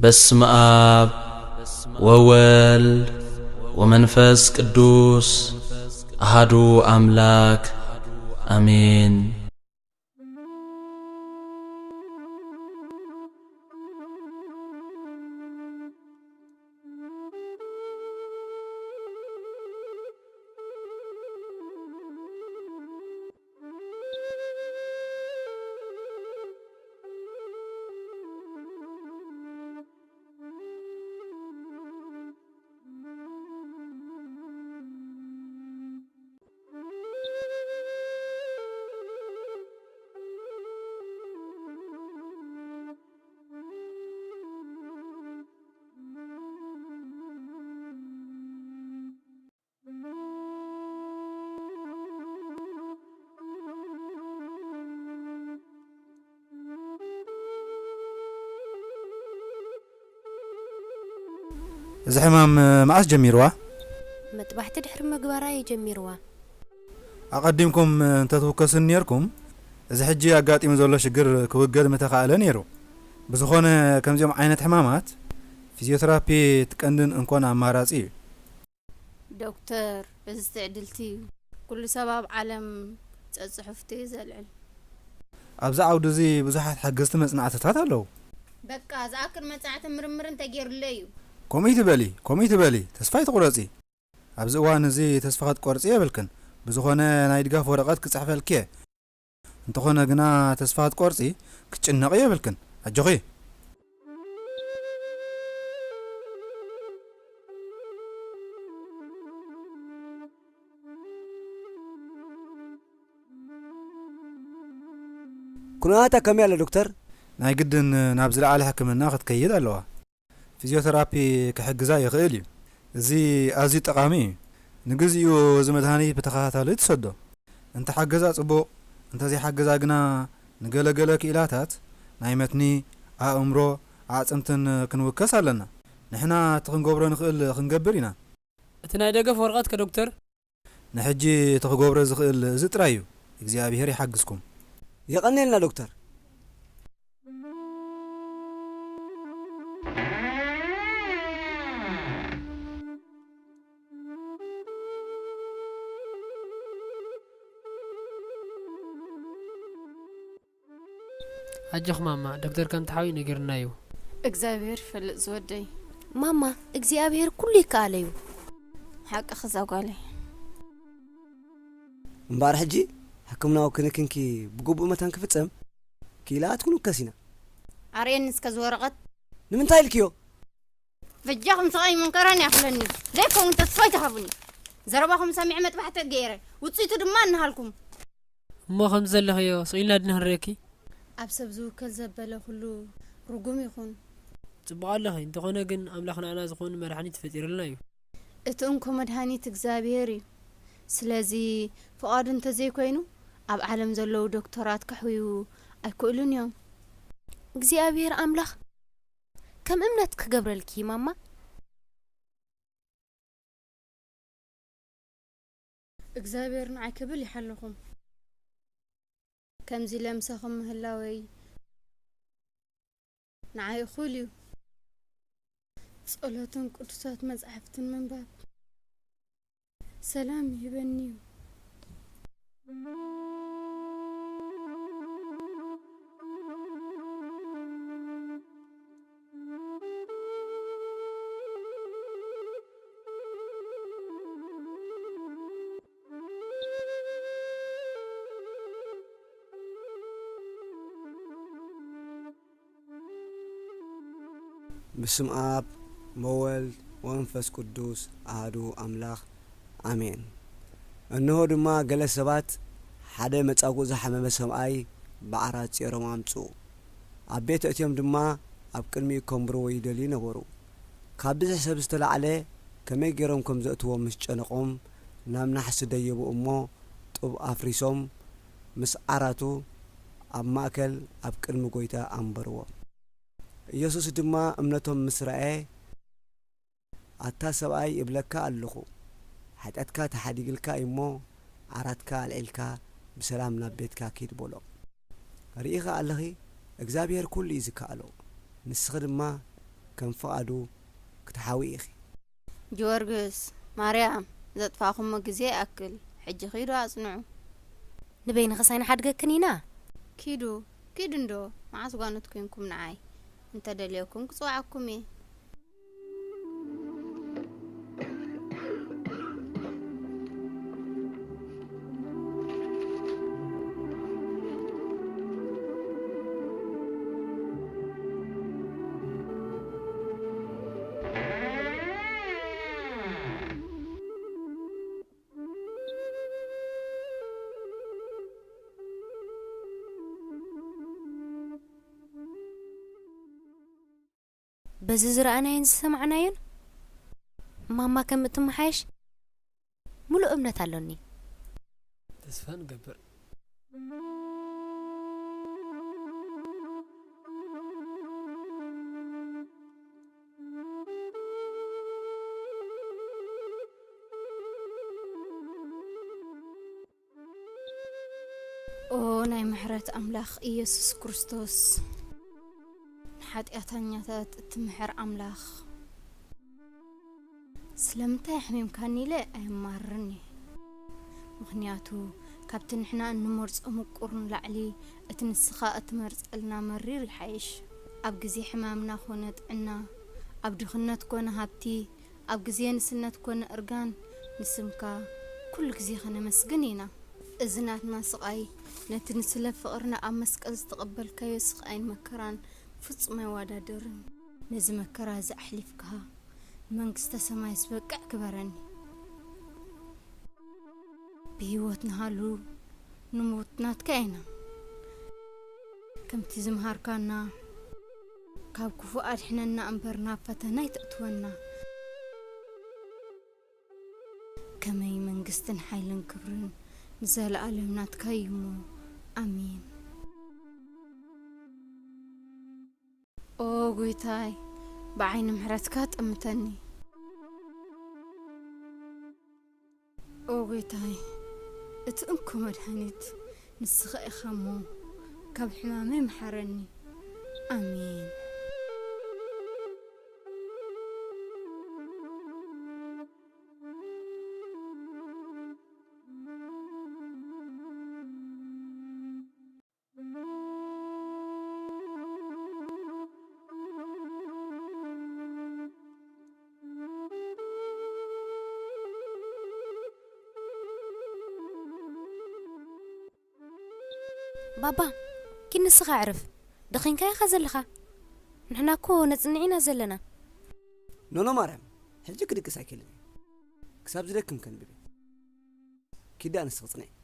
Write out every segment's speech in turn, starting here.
በስመ አብ ወወልድ ወመንፈስ ቅዱስ አሐዱ አምላክ አሜን። زحمام معاش جميروا مطبحت دحر مقبرة يجميروا أقدمكم تتوكسن نيركم إذا حجي أقاطي مزولة شجر كوجد متقالة نيرو بزخونة كم زيوم عينة حمامات فيزيوثيرابي تكندن انكون عماراتي دكتور استعدلتي كل سبب عالم تصحفتي زلعل أبزع عودزي بزحات حجزت مصنعتات هلو بقى ذاكر مصنعت مرمر انت غير ليو كوميت بالي تسفايت قرصي أبزوان زي تسفقت قرصي يبلكن بزخونة نايدقاف ورقات كتصحفلك انت خونا قنا تسفقت قرصي كتشنق يبلكن أجغي كناتا كم يا دكتور ناي قدن نابزل على حكمنا خد كيد اللوا فيزيوثيرابي كحجزا يخيلي زي ازي تقامي نغزيو زمدهاني بتخاتالي تصدو انت حجزا صبو انت زي حجزا قنا نغلغلك إلاتات ناي متني امرو عصمتن كنوكس علنا نحنا تخنغبرو نخيل خنغبرينا اتنا دغف ورقات كدكتور نحجي تخغبرو زخيل زطرايو እግዚአብሔር ይحግزكم يقنلنا دكتور أجخ ماما دكتور كم تحاوي نقرنايو እግዚአብሔር فلق زودي ماما እግዚአብሔር كل كاليو حق خزاو قالي مبارح جي حكمنا وكنكنكي بقبو متان كفتم كيلات كنو كسينا عرين اسكز ورقت نمنتاي الكيو فجاكم صغي منكراني أخلني ليكم انت تصفاي تخافوني زرباكم سامع مطبحت غيره وتصيتو دما نهالكم ما خمس زلخيو صيلنا دنهريكي أبسب زو كل زبالة كله رقم يخون تبع الله انت خونا جن أملاخنا أنا زخون مرحني تفتير لنا يو اتونكم مدهاني تكزابيري سلازي فقاد انت زي كوينو أب عالم زلو دكتورات كحويو أكلون يوم እግዚአብሔር አምላክ ከም እምነት ክገብረልኪ ማማ እግዚአብሔር ንዓይ ክብል ይሐልኩም ከምዚ ለምሰኹም ምህላወይ ንዓይ ኹልዩ ጸሎትን ቅዱሳት መጻሕፍትን መንባብ ሰላም ይበኒዩ بسم آب مولد وانفس قدوس أهدو أملاخ آمين انه دما قال سبات حدا متصاقو زحمه مسمعي بعرات يرم امصو ابيت اتيم دما اب قدمي كومبرو ويدلي نبرو كابز حساب استلعله كما غيرمكم زاتو مسچنقوم نامنا حسديبو امو طب افريسوم مس عراتو اب ماكل اب قدم غويتا امبرو ኢየሱስ ድማ እምነቶም ምስራኤ አታሰባይ ይብለካ አልኹ ኃጢአትካ ተሐዲግልካ እሞ አራትካ አልዕልካ በሰላም ናብ ቤትካ ኪድ ቦሎ ሪኢኻ ኣለኺ እግዚአብሔር ኩሉ ይዝካአሎ ንስኽ ድማ كم فقدو كتحاوي إخي جورجس ماريام زطفاكم مجزي أكل حج خيرو أصنعو نبين خصينا حدقة كنينا كيدو كيدندو مع سوانتكم نعاي انت دليوكم كصوعكم ايه بزز رأنا ينسى معناين ماما كم تمحاش ملو أمنة علوني تسفى نقبر او ناي محرت أملاخ إيسوس كريستوس ሓጢኣተኛታት እትምሕር ኣምላኽ ስለምንታይ ሕሚምካኒ ኢለ ኣይማርኒ ምክንያቱ ካብቲ ንሕና እንመርፆ ምቁር ንላዕሊ እቲ ንስኻ እትመርፀልና መሪር ይሓይሽ ኣብ ግዜ ሕማምና ኮነ ጥዕና ኣብ ድኽነት ኮነ ሃብቲ ኣብ ግዜ ንስነት ኮነ እርጋን ንስምካ ኩሉ ግዜ ኸነመስግን ኢና እዚ ናትና ስቃይ ነቲ ንስለ ፍቕርና ኣብ መስቀል ዝተቐበልካዮ ስቃይን መከራን ፍጹም አይወዳደርን ነዚ መከራ ዘሕሊፍካ መንግስተ ሰማይ ዝበቅዕ ክበረኒ بهيوتنا هالو نموتنا تكاينا كم تزمهاركانا كاب كفو أرحنا أمبرنا فتنا يتأتونا كمي من قستن حيلن كبرن نزال ألمنا تكايمو آمين أو قويتاي بعين محرتكات أمتني أو قويتاي اتأنكم مدهنت نسخة خمو كاب حمامي محرني آمين بابا كي نسخة عرف دخين كاي خزلخا نحنا كو نصنعينا زلنا نونو مريم حجي كدك ساكلني كساب زلكم كان بيبي كده انا صنعي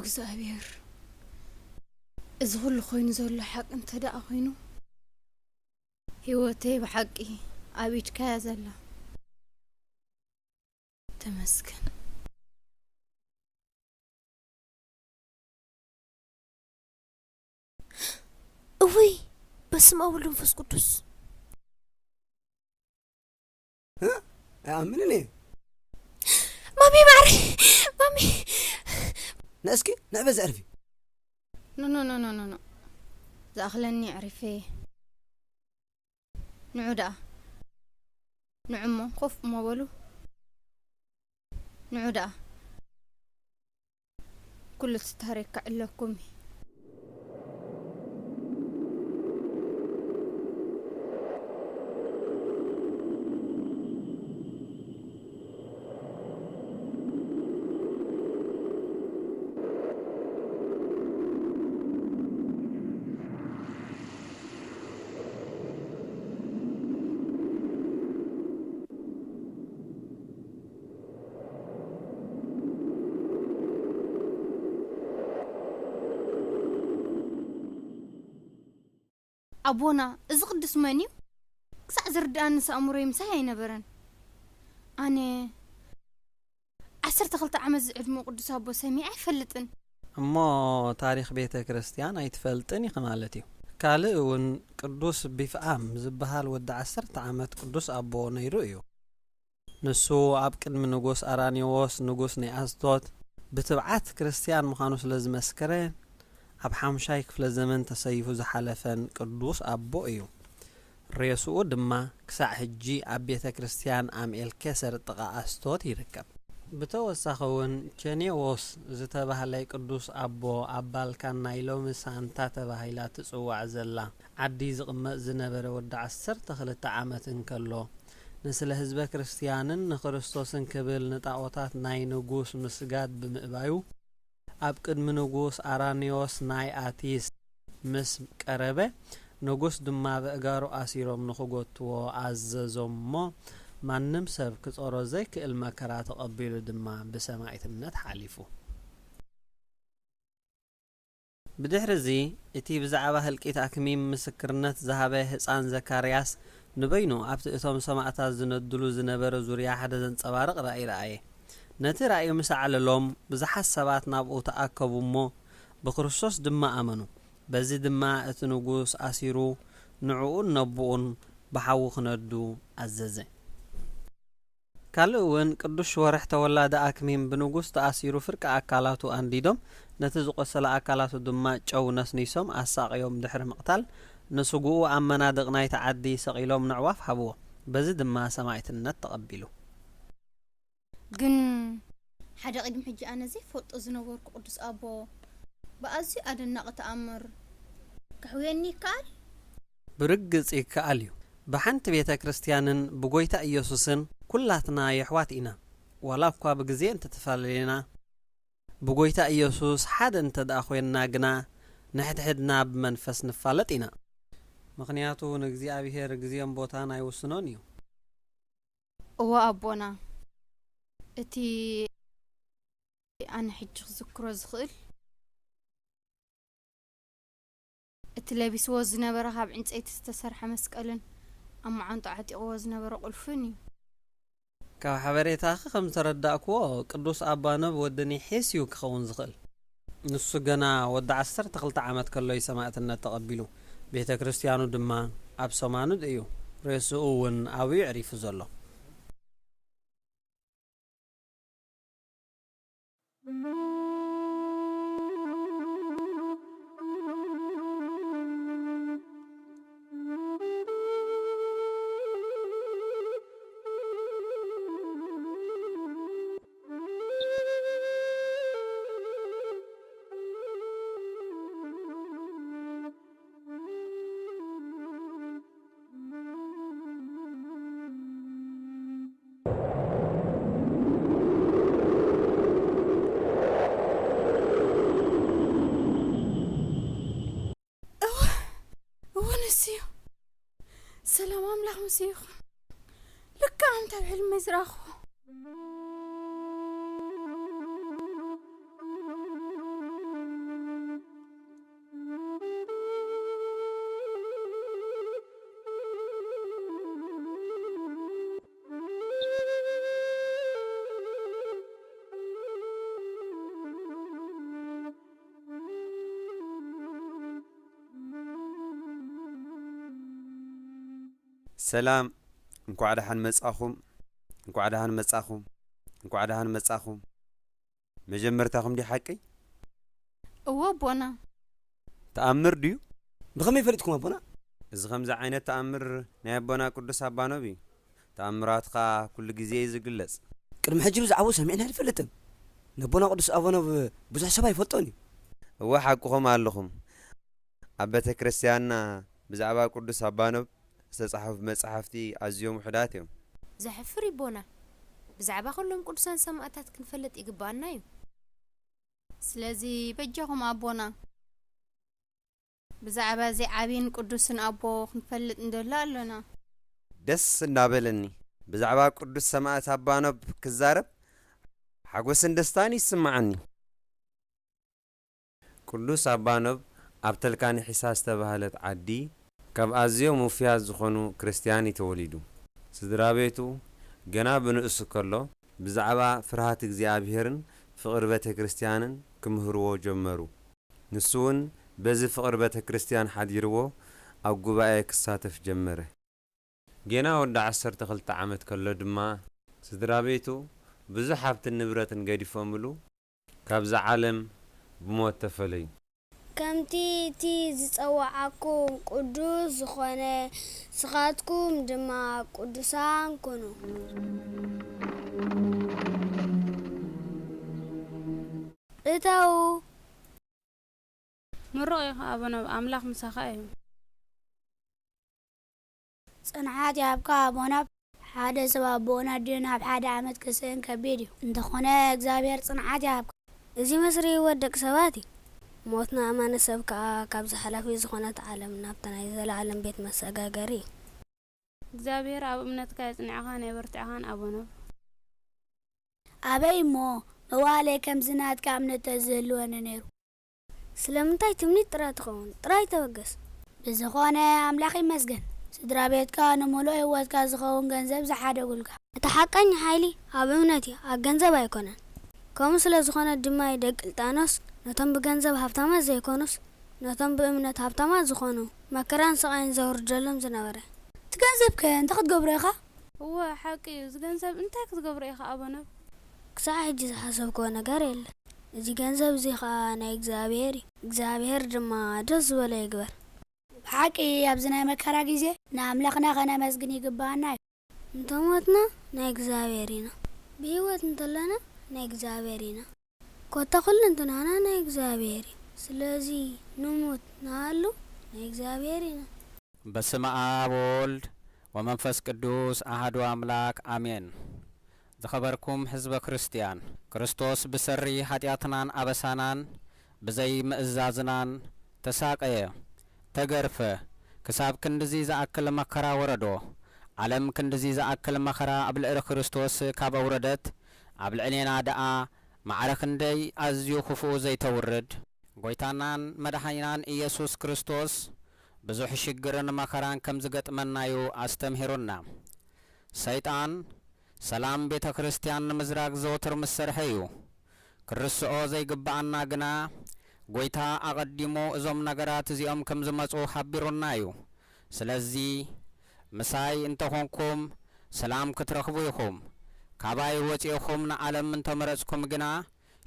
እግዚአብሔር እዚ ኩሉ ኮይኑ ዘሎ ሓቅ እንተደኣ ኮይኑ ህይወተይ ብሓቂ ኣብ ኢድካ እያ ዘላ ተመስገን እውይ በስመ አብ ወወልድ ወመንፈስ ቅዱስ ኣምንኒ مامي معري مامي ناسكي نعبز عرفي نو زأخلني عرفي نعودا نعمو خوف ما بلو نعودا كل تستهرك لكم أبونا إذا قدس مني كسع زرد أنا سأمري مساي نبرن أنا عسرت خلط عمز عدم قدس أبو سميع فلتن أما تاريخ بيت كريستيان يتفلتني خمالتي كالون قدوس بفعام زبهال ود عسرت عمت قدوس أبو نيرويو نسو عبقد من نقوس أرانيوس نقوس نيأستوت بتبعات كريستيان مخانوس لازم أسكرين أب حمشاي كفل الزمن تسيفو زحلفن قدوس أبو إيو ريسو دما كسع هجي أبيت كريستيان أم الكسر تقا أستوت يركب بتوسخون كنيوس زتبه لي قدوس أبو أبال كان نايلو مسانتا تبهيلا تسوع زلا عدي زقم زنبر ودع السر تخلت عامة كله نسل حزب كريستيانن نخرستوسن كبل نطاوتات ناي نغوس مسجاد بمقبايو أب قدم نغوس أرانيوس ناي آتيس مس قربه نغوس دما بأغارو أسيروم نخوغوتو عززومو مانم سب كصورو زي كالمكرا تقبيلو دما بسماعيتنت حاليفو بدحر زي اتي بزعبه هلقيت أكميم مسكرنت ذهبه هصان زكارياس نبينو أبت إتوم سماعتا زندلو زنبر زوريا حدا زنصبارق رأي نتي رأي مسعل لهم بزحت سبات نابقو تأكبو مو بخرسوس دما أمنو بزي دما اتنقوس أسيرو نعوون نبوون بحاوخ ندو عززي كالوون قدوش ورح تولاد أكميم بنقوس تأسيرو فرق أكالاتو أنديدوم نتزقو سلا أكالاتو دما جو نسنيسوم أساقيوم دحر مقتال نسوقو أمنا دغناي تعدي سقيلوم نعواف حبوه بزي دما سماعت النت تقبلو جن حدا قدم حجي أنا زي فوت أزنور قدس أبو بأزي أدنى تأمر كحويني كال برقص إكاليو بحنت بيتا كريستيانن بقويتا إيسوسن كلاتنا يحوات إنا ولا بقوا بقزين تتفالينا بقويتا إيسوس حد انت داخوينا قنا نحد حدنا بمنفس نفالتنا مغنياتو نقزي أبيهي رقزيان بوتانا يوسنونيو وأبونا اتي أنا حج ذكر زخل اتلابس وزنا برها بعند ايت استسرح مسكلن اما عن طاعتي وزنا برا قلفني كا حبريتا خم ترداكو قدوس ابانب ودني حسيو كخون زخل نسو غنا ود 10 تخلت عامت كله يسمعتنا تقبلوا بيت كريستيانو دما اب سمانو ديو رسوون او يعرف زلو سلام أملاح مسيخ لك عم تابع المزراخو ሰላም እንኳዕ ደሓን መጻኹም እንኳዕ ደሓን መጻኹም እንኳዕ ደሓን መጻኹም መጀመርታኹም ዲ ሓቂ እዎ ቦና ተኣምር ድዩ ብኸመይ ፈሊጥኩም ኣቦና እዚ ከምዚ ዓይነት ተኣምር ናይ ኣቦና ቅዱስ ኣባኖብ እዩ ተኣምራትካ ኩሉ ግዜ ዝግለጽ ቅድሚ ሕጂ ብዛዕባ ሰሚዕና ኣይፈልጥን ነቦና ቅዱስ ኣባኖብ ብዙሕ ሰብ ኣይፈልጦን እዩ እወ ሓቅኹም ኣለኹም ኣብ ቤተ ክርስቲያንና ብዛዕባ ቅዱስ ኣባኖብ ዝተጻሕፉ መጻሕፍቲ ኣዝዮም ውሕዳት እዮም ዘሕፍር ይቦና ብዛዕባ ኩሎም ቅዱሳን ሰማዕታት ክንፈልጥ ይግባአና እዩ ስለዚ በጃኹም ኣቦና ብዛዕባ እዚ ዓብይን ቅዱስን ኣቦ ክንፈልጥ እንደሎ ኣለና ደስ እናበለኒ ብዛዕባ ቅዱስ ሰማዕት ኣባኖብ ክዛረብ ሓጎስን ደስታን ይስማዓኒ ቅዱስ ኣባኖብ ኣብ ተልካኒ ሒሳ ዝተባህለት ዓዲ ካብ ኣዝዮም ውፍያት ዝኾኑ ክርስቲያን ተወሊዱ ስድራ ቤቱ ገና ብንእሱ ከሎ ብዛዕባ ፍርሃት እግዚኣብሔርን ፍቕሪ ቤተ ክርስቲያንን ክምህርዎ ጀመሩ ንሱ እውን በዚ ፍቕሪ ቤተ ክርስቲያን ሓዲርዎ ኣብ ጉባኤ ክሳተፍ ጀመረ ገና ወዲ 12 ዓመት ከሎ ድማ ስድራ ቤቱ ብዙሕ ሃብትን ንብረትን ገዲፎምሉ ካብዛ ዓለም ብሞት ተፈለዩ ከምቲ እቲ ዝጸዋዓኩም ቅዱስ ዝኾነ ስኻትኩም ድማ ቅዱሳን ኮኑ እታው ምሩቕ ኢኻ ኣቦና ኣምላኽ ምሳኻ እዩ ጽንዓት ያብካ ኣቦና ሓደ ሰብ ኣቦና ድዩ ናብ ሓደ ዓመት ክስእን ከቢድ እዩ እንተኾነ እግዚኣብሔር ጽንዓት ያብካ እዚ መስሪ ወደቕ ሰባት እዩ ሞትና ኣማነ ሰብ ከዓ ካብ ዝሓላፊ ዝኾነት ዓለም ናብታ ናይ ዘለዓለም ቤት መሰጋገሪ እግዚኣብሔር ኣብ እምነትካ የጽንዕኻ ናይ በርትዕኻን ኣቦና ኣበይ እሞ መዋእለ ከም ዝናትካ እምነት ተዝህልወኒ ነይሩ ስለምንታይ ትምኒት ጥራይ ትኸውን ጥራይ ተወገስ ብዝኾነ ኣምላኽ ይመስገን ስድራ ቤትካ ንሙሉእ ህይወትካ ዝኸውን ገንዘብ ዝሓደጉልካ እቲ ሓቀኛ ሓይሊ ኣብ እምነት እዩ ኣብ ገንዘብ ኣይኮነን ከምኡ ስለ ዝኾነ ድማ ደቂ ልጣኖስ ነቶም ብገንዘብ ሃብታማት ዘይኮኑስ ነቶም ብእምነት ሃብታማት ዝኾኑ መከራን ስቃይን ዘውርደሎም ዝነበረ እቲ ገንዘብ ከ እንታይ ክትገብሮ ኢኻ እወ ሓቂ እዩ እዚ ገንዘብ እንታይ ክትገብሮ ኢኻ ኣቦና ክሳብ ሕጂ ዝሓሰብክዎ ነገር የለን እዚ ገንዘብ እዚ ከዓ ናይ እግዚኣብሔር እዩ እግዚኣብሔር ድማ ደስ ዝበለ ይግበር ብሓቂ ኣብዚ ናይ መከራ ግዜ ንኣምላኽና ከነመስግን ይግባአና እዩ እንተሞትና ናይ እግዚኣብሔር ኢና ብሂወት እንተለና ናይ እግዚኣብሔር ኢና ኮታ ኩሉ እንትናና ናይ እግዚአብሔር ስለዚ ንሙት ናሉ ናይ እግዚአብሔር ኢና በስመ አብ ወወልድ ወመንፈስ ቅዱስ አሐዱ አምላክ አሜን ዝኸበርኩም ህዝበ ክርስቲያን ክርስቶስ ብሰሪ ኃጢአትናን አበሳናን ብዘይ ምእዛዝናን ተሳቀየ ተገርፈ ክሳብ ክንድዚ ዝኣክል መከራ ወረዶ ዓለም ክንድዚ ዝኣክል መከራ ኣብ ልዕሊ ክርስቶስ ካብ ኣውረደት ኣብ ልዕሌና ደኣ ማዕረክንደይ ኣዝዩ ክፉኡ ዘይተውርድ ጎይታናን መድኃኒናን ኢየሱስ ክርስቶስ ብዙሕ ሽግርን መከራን ከም ዝገጥመናዩ ኣስተምሂሩና ሰይጣን ሰላም ቤተ ክርስቲያን ንምዝራግ ዘወትር ምሰርሐ እዩ ክርስኦ ዘይግባአና ግና ጎይታ ኣቐዲሙ እዞም ነገራት እዚኦም ከም ዝመጹ ሓቢሩና እዩ ስለዚ ምሳይ እንተኾንኩም ሰላም ክትረኽቡ ኢኹም ካባይ ወፂኹም ንዓለም እንተመረጽኩም ግና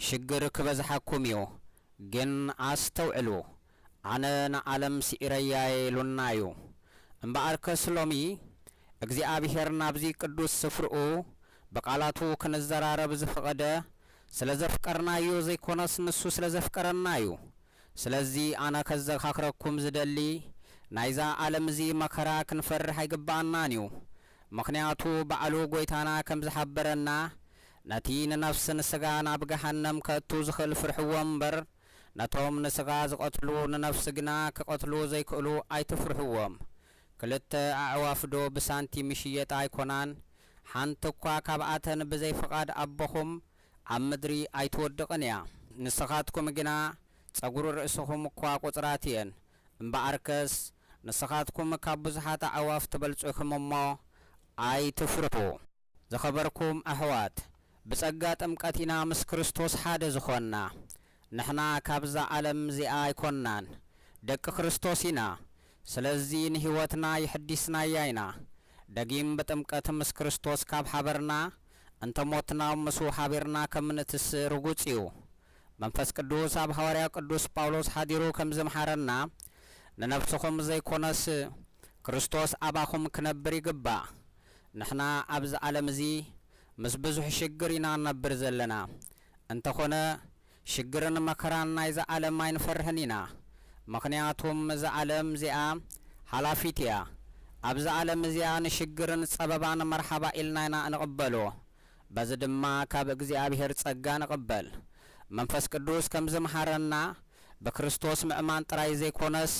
ሽግር ክበዝሓኩም እዩ ግን ኣስተውዕሉ ኣነ ንዓለም ሲኢረያ ኢሉና እዩ እምበኣርከስ ሎሚ እግዚአብሔር ናብዚ ቅዱስ ስፍርኡ በቃላቱ ክንዘራረብ ዝፈቐደ ስለ ዘፍቀርናዩ ዘይኮነስ ንሱ ስለ ዘፍቀረና እዩ ስለዚ ኣነ ከዘኻኽረኩም ዝደሊ ናይዛ ዓለም እዚ መከራ ክንፈርሕ ኣይግባአናን እዩ ምክንያቱ በዓሉ ጎይታና ከም ዝሓበረና ነቲ ንነፍሲ ንስጋ ናብ ገሃነም ከእቱ ዝኽእል ፍርሕዎ እምበር ነቶም ንስጋ ዝቐትሉ ንነፍሲ ግና ክቐትሉ ዘይክእሉ ኣይትፍርሕዎም ክልተ ኣዕዋፍዶ ብሳንቲም ይሽየጣ ኣይኮናን ሓንቲ እኳ ካብኣተን ብዘይ ፍቓድ ኣቦኹም ኣብ ምድሪ ኣይትወድቕን እያ ንስኻትኩም ግና ጸጉሪ ርእስኹም እኳ ቁፅራት እየን እምበኣርከስ ንስኻትኩም ካብ ብዙሓት ኣዕዋፍ ትበልጹ ኢኹም እሞ ኣይትፍርሑ ዝኸበርኩም ኣሕዋት ብጸጋ ጥምቀት ኢና ምስ ክርስቶስ ሓደ ዝኾንና ንሕና ካብዛ ዓለም እዚኣ ኣይኮንናን ደቂ ክርስቶስ ኢና ስለዚ ንህይወትና ይሕዲስናያ ኢና دقيم بتمكت مس كريستوس كاب حبرنا انت موتنا ومسو حبرنا كم نتس رغوصيو منفس قدوس اب حواريا قدوس باولوس حديرو كم زمحرنا لنفسكم زي كونس كريستوس اباكم كنبر يقبا نحنا ابز عالم زي مس بزح شجرنا نبر زلنا انت خونا شجرن مكرنا اذا عالم ما ينفرهنينا مخنياتهم ز عالم زيا حلافيتيا ابز عالم زيا نشجرن صبابان مرحبا إلنا نقبلو بزدما كاب እግዚአብሔር ጸጋ نقبل መንፈስ ቅዱስ ከም ዝመሐረና በክርስቶስ ምእማን ጥራይ ዘይኮነስ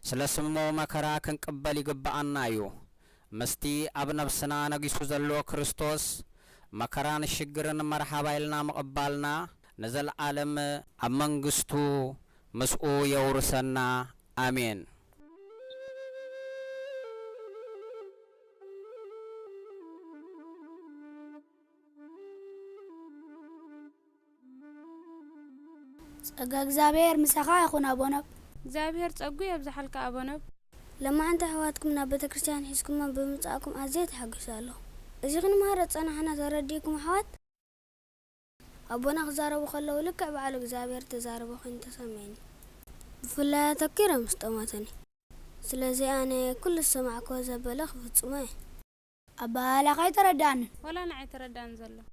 ስለስሙ መከራ ክንቀበል ይግባአና እዩ መስቲ ኣብ ነፍስና ነጊሱ ዘሎ ክርስቶስ መከራን ሽግርን መርሐባ ኢልና መቀባልና ነዘለዓለም ኣብ መንግስቱ መስኡ የውርሰና አሜን። ጸጋ እግዚአብሔር ምሳኻ ይኹን አቦነብ እግዚአብሔር ጸጉ ይብዛሐልካ አቦነብ لما أنت حواتكم نبت كريستيان حسكم بمصاكم أزيت حقسالو إذا كن مهرت أنا حنا ترديكم حوات أبونا خزارو خلو لك بعلو እግዚአብሔር تزاربو خن تسمعني بفلا تكير مستماتني ስለዚህ أنا كل السمع كوزا بلغ فتصمي أبا لا خي تردان ولا نعي تردان زلو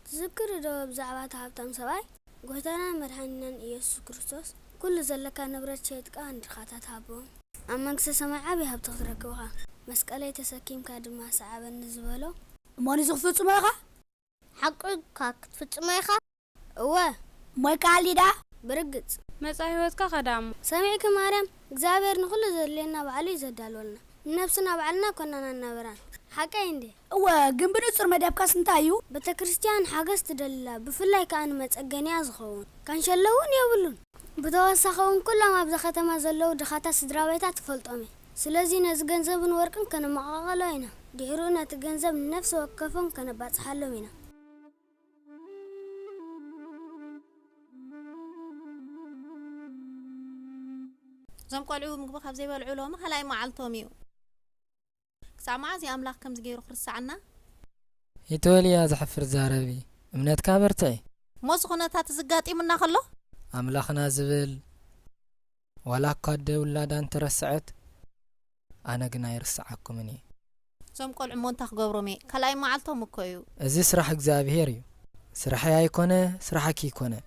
تذكر دو بزعبات هابتام سباي قوتنا مرحنن إيسوس كريستوس كل زلك نبرت شيتك عند خاتات هابو أمانك سمع عبي هبتخركوها مسكالي تسكيم كادما سعبا نزبلو ماني زغفت سمايخا حقك كتفت سمايخا هو ما قالي دا برقص مصايوتك خدام سمعك مريم እግዚአብሔር ንኹሉ ዘድልየና ባዕሉ ይዘዳልወልና ነፍስና ባዕልና ኮናና ነብራን حقا عندي هو جنب نصر مدابكا سنتايو ቤተክርስቲያን ሓገዝ ትደልላ ብፍላይ ከኣን መጸገንያ ዝኸውን ካንሸለውን የብሉን ብተወሳኸውን ኩሎም ኣብ ከተማ ዘለው ድኻታት ስድራቤታት ትፈልጦም ስለዚ ነዚ ገንዘብን ወርቅን ከነመቃቀሎ ኢና ድሕሩ ነቲ ገንዘብ ነፍሲ ወከፎም ከነባጽሓሎም ኢና زم قلعو ምግቢ ካብ ዘይበልዑ ሎም خلاي معلتهم እዩ سامع زي أملاك كم زجيرو خرس عنا يتولي يا زحفر زاربي امنت كابرتي موز خونتات زقاطي منا خلو أملاخنا زبل ولا قد ولا دان ترسعت أنا قنا يرسعكم مني زم قول عمون تخقبرمي كلاي معلتهم كويو ازي سرح اكزابيهريو سرح يايكونه سرحك يكونه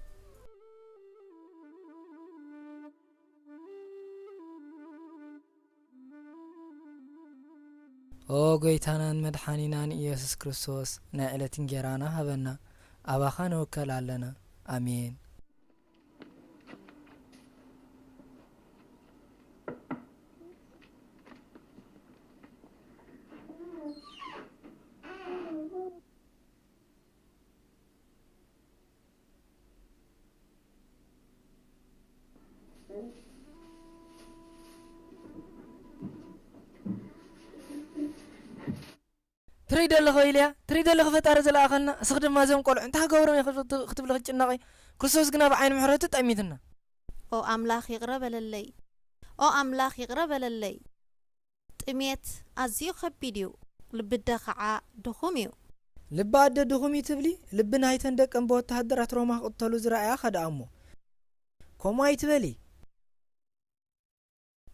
او ጎይታናን መድኃኒናን ኢየሱስ ክርስቶስ ናይ ዕለት እንጀራና ሃበና አባኻ ንወከል ኣለና አሜን። تريد الله إليا تريد الله فتار زلا أخلنا استخدم ما زم قول أنت هقولون يا خطب لك الجناقي كرسوس جنا بعين محرته تأميتنا أو أملاخ يقرب للي أو أملاخ يقرب للي تأميت أزيو خبيديو لبدا خعاء دخوميو لبعد دخومي تبلي لبنا هيتندك أم بوت تهدرات روما قطلو زراعة خد أمو كوما يتبلي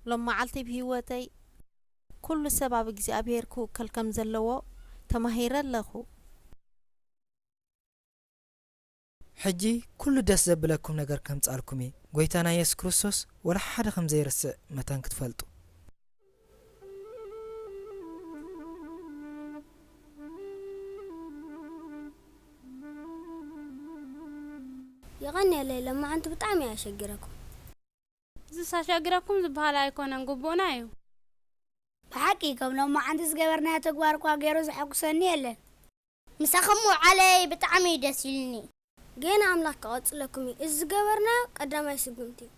لما علتي بهوتي كل سبب እግዚአብሔር كلكم زلوا تمهير لخو حجي كل دس زبلكم نجر كم تسألكمي قويتانا يس كروسوس ولا حدا خم زي رس متان كتفلتو يغني الليل لما أنت بتعمي أشجركم زي أشجركم زبالة يكون نجوبونا يو بحكي كم لما عندي سجبرنا تقوارك وغيرو زحكو سنيلة مسخمو علي بتعمي دسيلني جينا أملاك قاطس لكم الزجبرنا قدام يسقمتي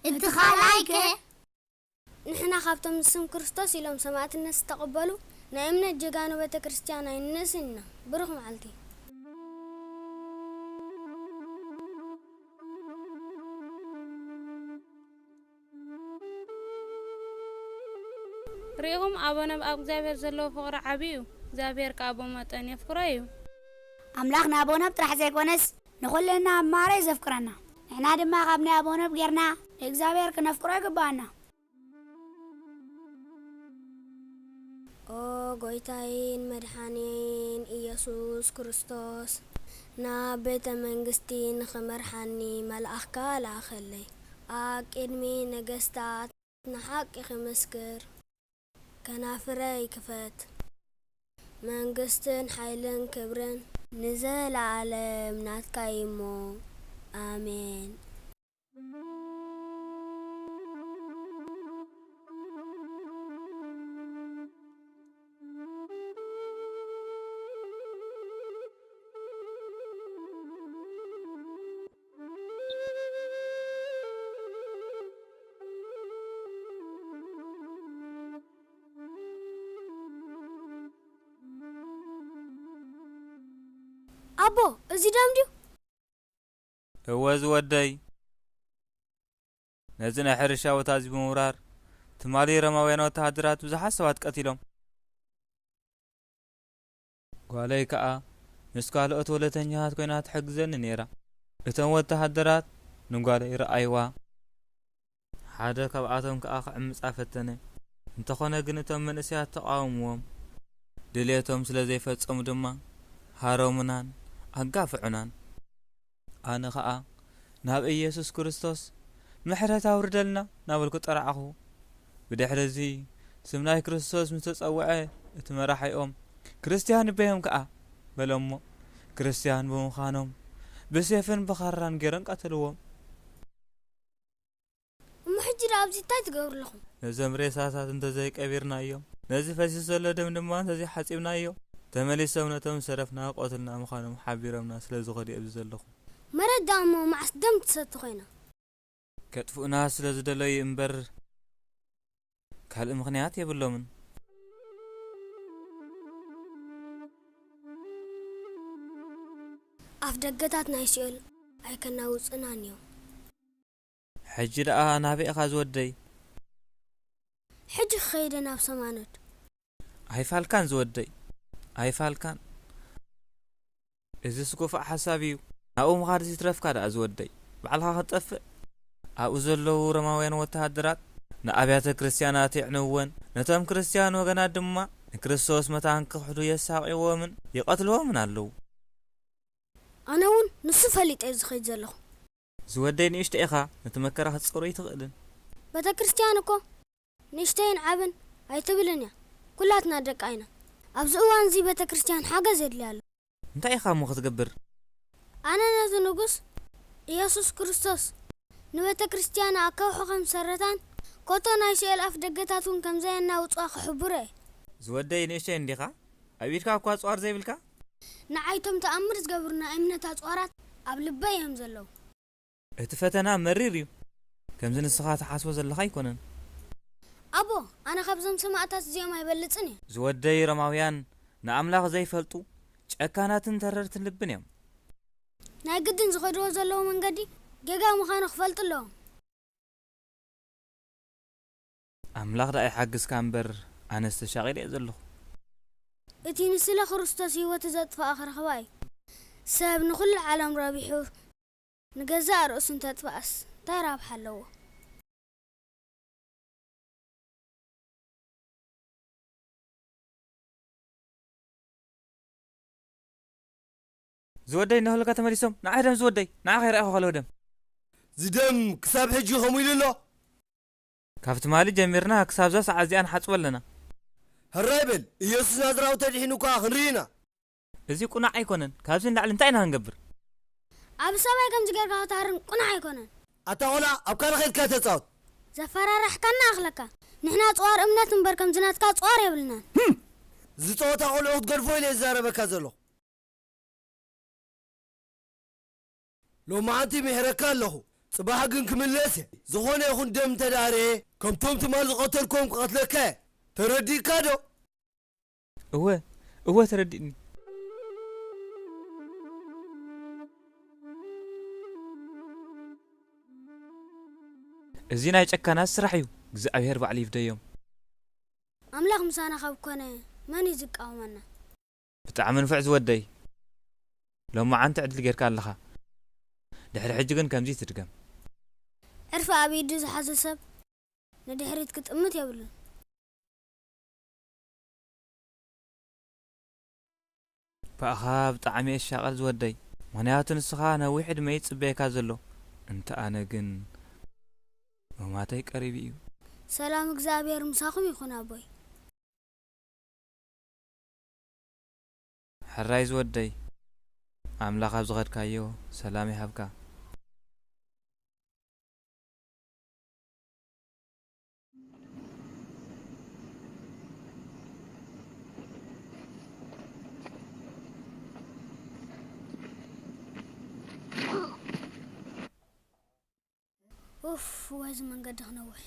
انت خلايك نحنا خافتم اسم كريستوس يلوم سمعت الناس تقبلوا نايمنا جيغانو بيت كريستيان الناسنا بروح معلتي ريهم أبونا بأب زابير زلو فقر عبيو زابير كأبو متن يفكريو أملاخنا أبونا بطرح زي كونس نقول لنا ماري يفكرنا إحنا دم قابنا أبونا بغيرنا إكزابير كنفكره كبانا أو قويتاين مدحانين إيسوس كريستوس نا بيت منغستين خمرحاني ملأخكا لا خلي أكيدمي نجستات نحق خمسكر كنافري كفت منغستن حيلن كبرن نزل عالم ناتكايمو آمين أبو أزيد أمديو هو زودي نزنا حرشا وتازي بمورار تمالي رماوين وتهدرات وزحا سوات قتلهم قالي كأ نسكال أتولتنيات كوينات حقزن نيرا اتم وتهدرات نقالي رأيوا حدا كبعاتهم كأخ عمس عفتني انتخونا قنتهم من اسيات تقاومهم دليتهم سلزي فتسقم دما هارومنان أقافعنان أنا خاء ناب إيسوس كريستوس محرة أوردلنا نابل كترعه بدحر زي سمناي كريستوس متصوعه اتمرح يوم كريستيان بهم كأ بلومو كريستيان بهم خانهم بسيفن بخران جيرن قتلوهم محجر أبزي تايت قور لهم نزمري ساسات انت زي كبيرنا يوم نزي فاسيس ولا دمدمان تزي حسيبنا يوم تملي سونتهم سرفنا قتلنا مخانهم حبيرمنا سلازو غدي أبزلهم مرة دامو مع صدم تسطخينا كتفو ناس لزدلي امبر كهالمغنيات يبلو من أفدقتات نايسيول أي كنا وصنانيو حجي لأ أنا بي أخاز ودي حجي خيدنا بسمانت هاي فالكان زودي هاي فالكان إذا سكوفا حسابيو أقوم غارزي ترفكا دا أزودي بعلها خطف أوزلو رماوين وتهدرات نأبيات كريستيانات يعنوون نتام كريستيان وغنا دما كريستوس متان كحدو يساقي ومن يقتلوا من اللو أنا ون نصف هليت أيز خيد زلخ زودي نيشت إخا نتمكرها تصقري تغدن بتا كريستيانكو نيشتين عبن أي تبلنيا كلاتنا دك أينا أبزقوان زي بتا كريستيان حاجة زيد ليالو انت إخا مو تقبر أنا نازل نقص إيسوس كريستوس نبتا كريستيان أكاو حقم سرطان كوتو نايشيل أف دقتاتون كم زينا وطاق حبره زودي نيشتين ديخا أبيتكا أكوا صوار زي بلكا نعيتم تأمر زقبرنا إمنتات صوارات قبل بيهم زلو اتفتنا مريريو كم زين السخات حاسوة زلخا يكونن أبو أنا خبزم سماعتات زيوم هيبلتني زودي رماويان نعملاغ زي فلطو ጨካናትን ተረርትን ልብን እዮም ናይ ግድን ዝኸድዎ ዘለዎ መንገዲ ገጋ ምዃኑ ክፈልጥ ኣለዎ ኣምላኽ ዳኣይ ሓግዝካ እምበር ኣነ ዝተሻቒለ እየ ዘለኹ እቲ ንስለ ክርስቶስ ህይወት ዘጥፋእ ክረኽባ እዩ ሰብ ንኩሉ ዓለም ረቢሑ ንገዛእ ርእሱ እንተጥፋእስ እንታይ ረብሓ ኣለዎ زودي نهلك تمريسهم نعيدم زودي نعخير أخو خلودم زدم كساب حجي خميل الله كافت مالي جميرنا كساب زاس عزيان حص ولنا هالرايبل يسوس نادراو تدحينو كا خنرينا ازي قناع يكونن كابزين لعل انتاينا هنقبر اب سباي كم زغير تهرن قناع يكونن اتا هنا اب كان خيد كاتصاوت زفرارح كنا اخلك نحنا صوار امنات نبر كم زناتكا صوار يبلنا زطوتا قلوت غرفو لي زاربكا زلو لو ما أنتي مهركان له صباح جنك من لسه زخونة يخون دم تداري كم توم تمال قتلكم قتلك تردي كادو هو ترديني الزينة يتشكى ناس سرحيو እግዚአብሔር ባዕሊ ይፍደዮም أملاخ مسانا خاب كونه من يزق أومنا بتعمل منفع زودي لو ما عنت عدل غير كان لها دحر حجكن كم زي ترقم عرف أبي دوز حسسب ندحريت كتأمت يبلن فأخاب طعمي الشغل زودي معناته نسخانه واحد ما يتصبيك هذلو انت انا جن وما تيك قريبي سلام እግዚአብሔር مساكم يكون ابوي حراي زودي املاخ ابزغد كايو سلامي حبكا اوف واز من قد نوح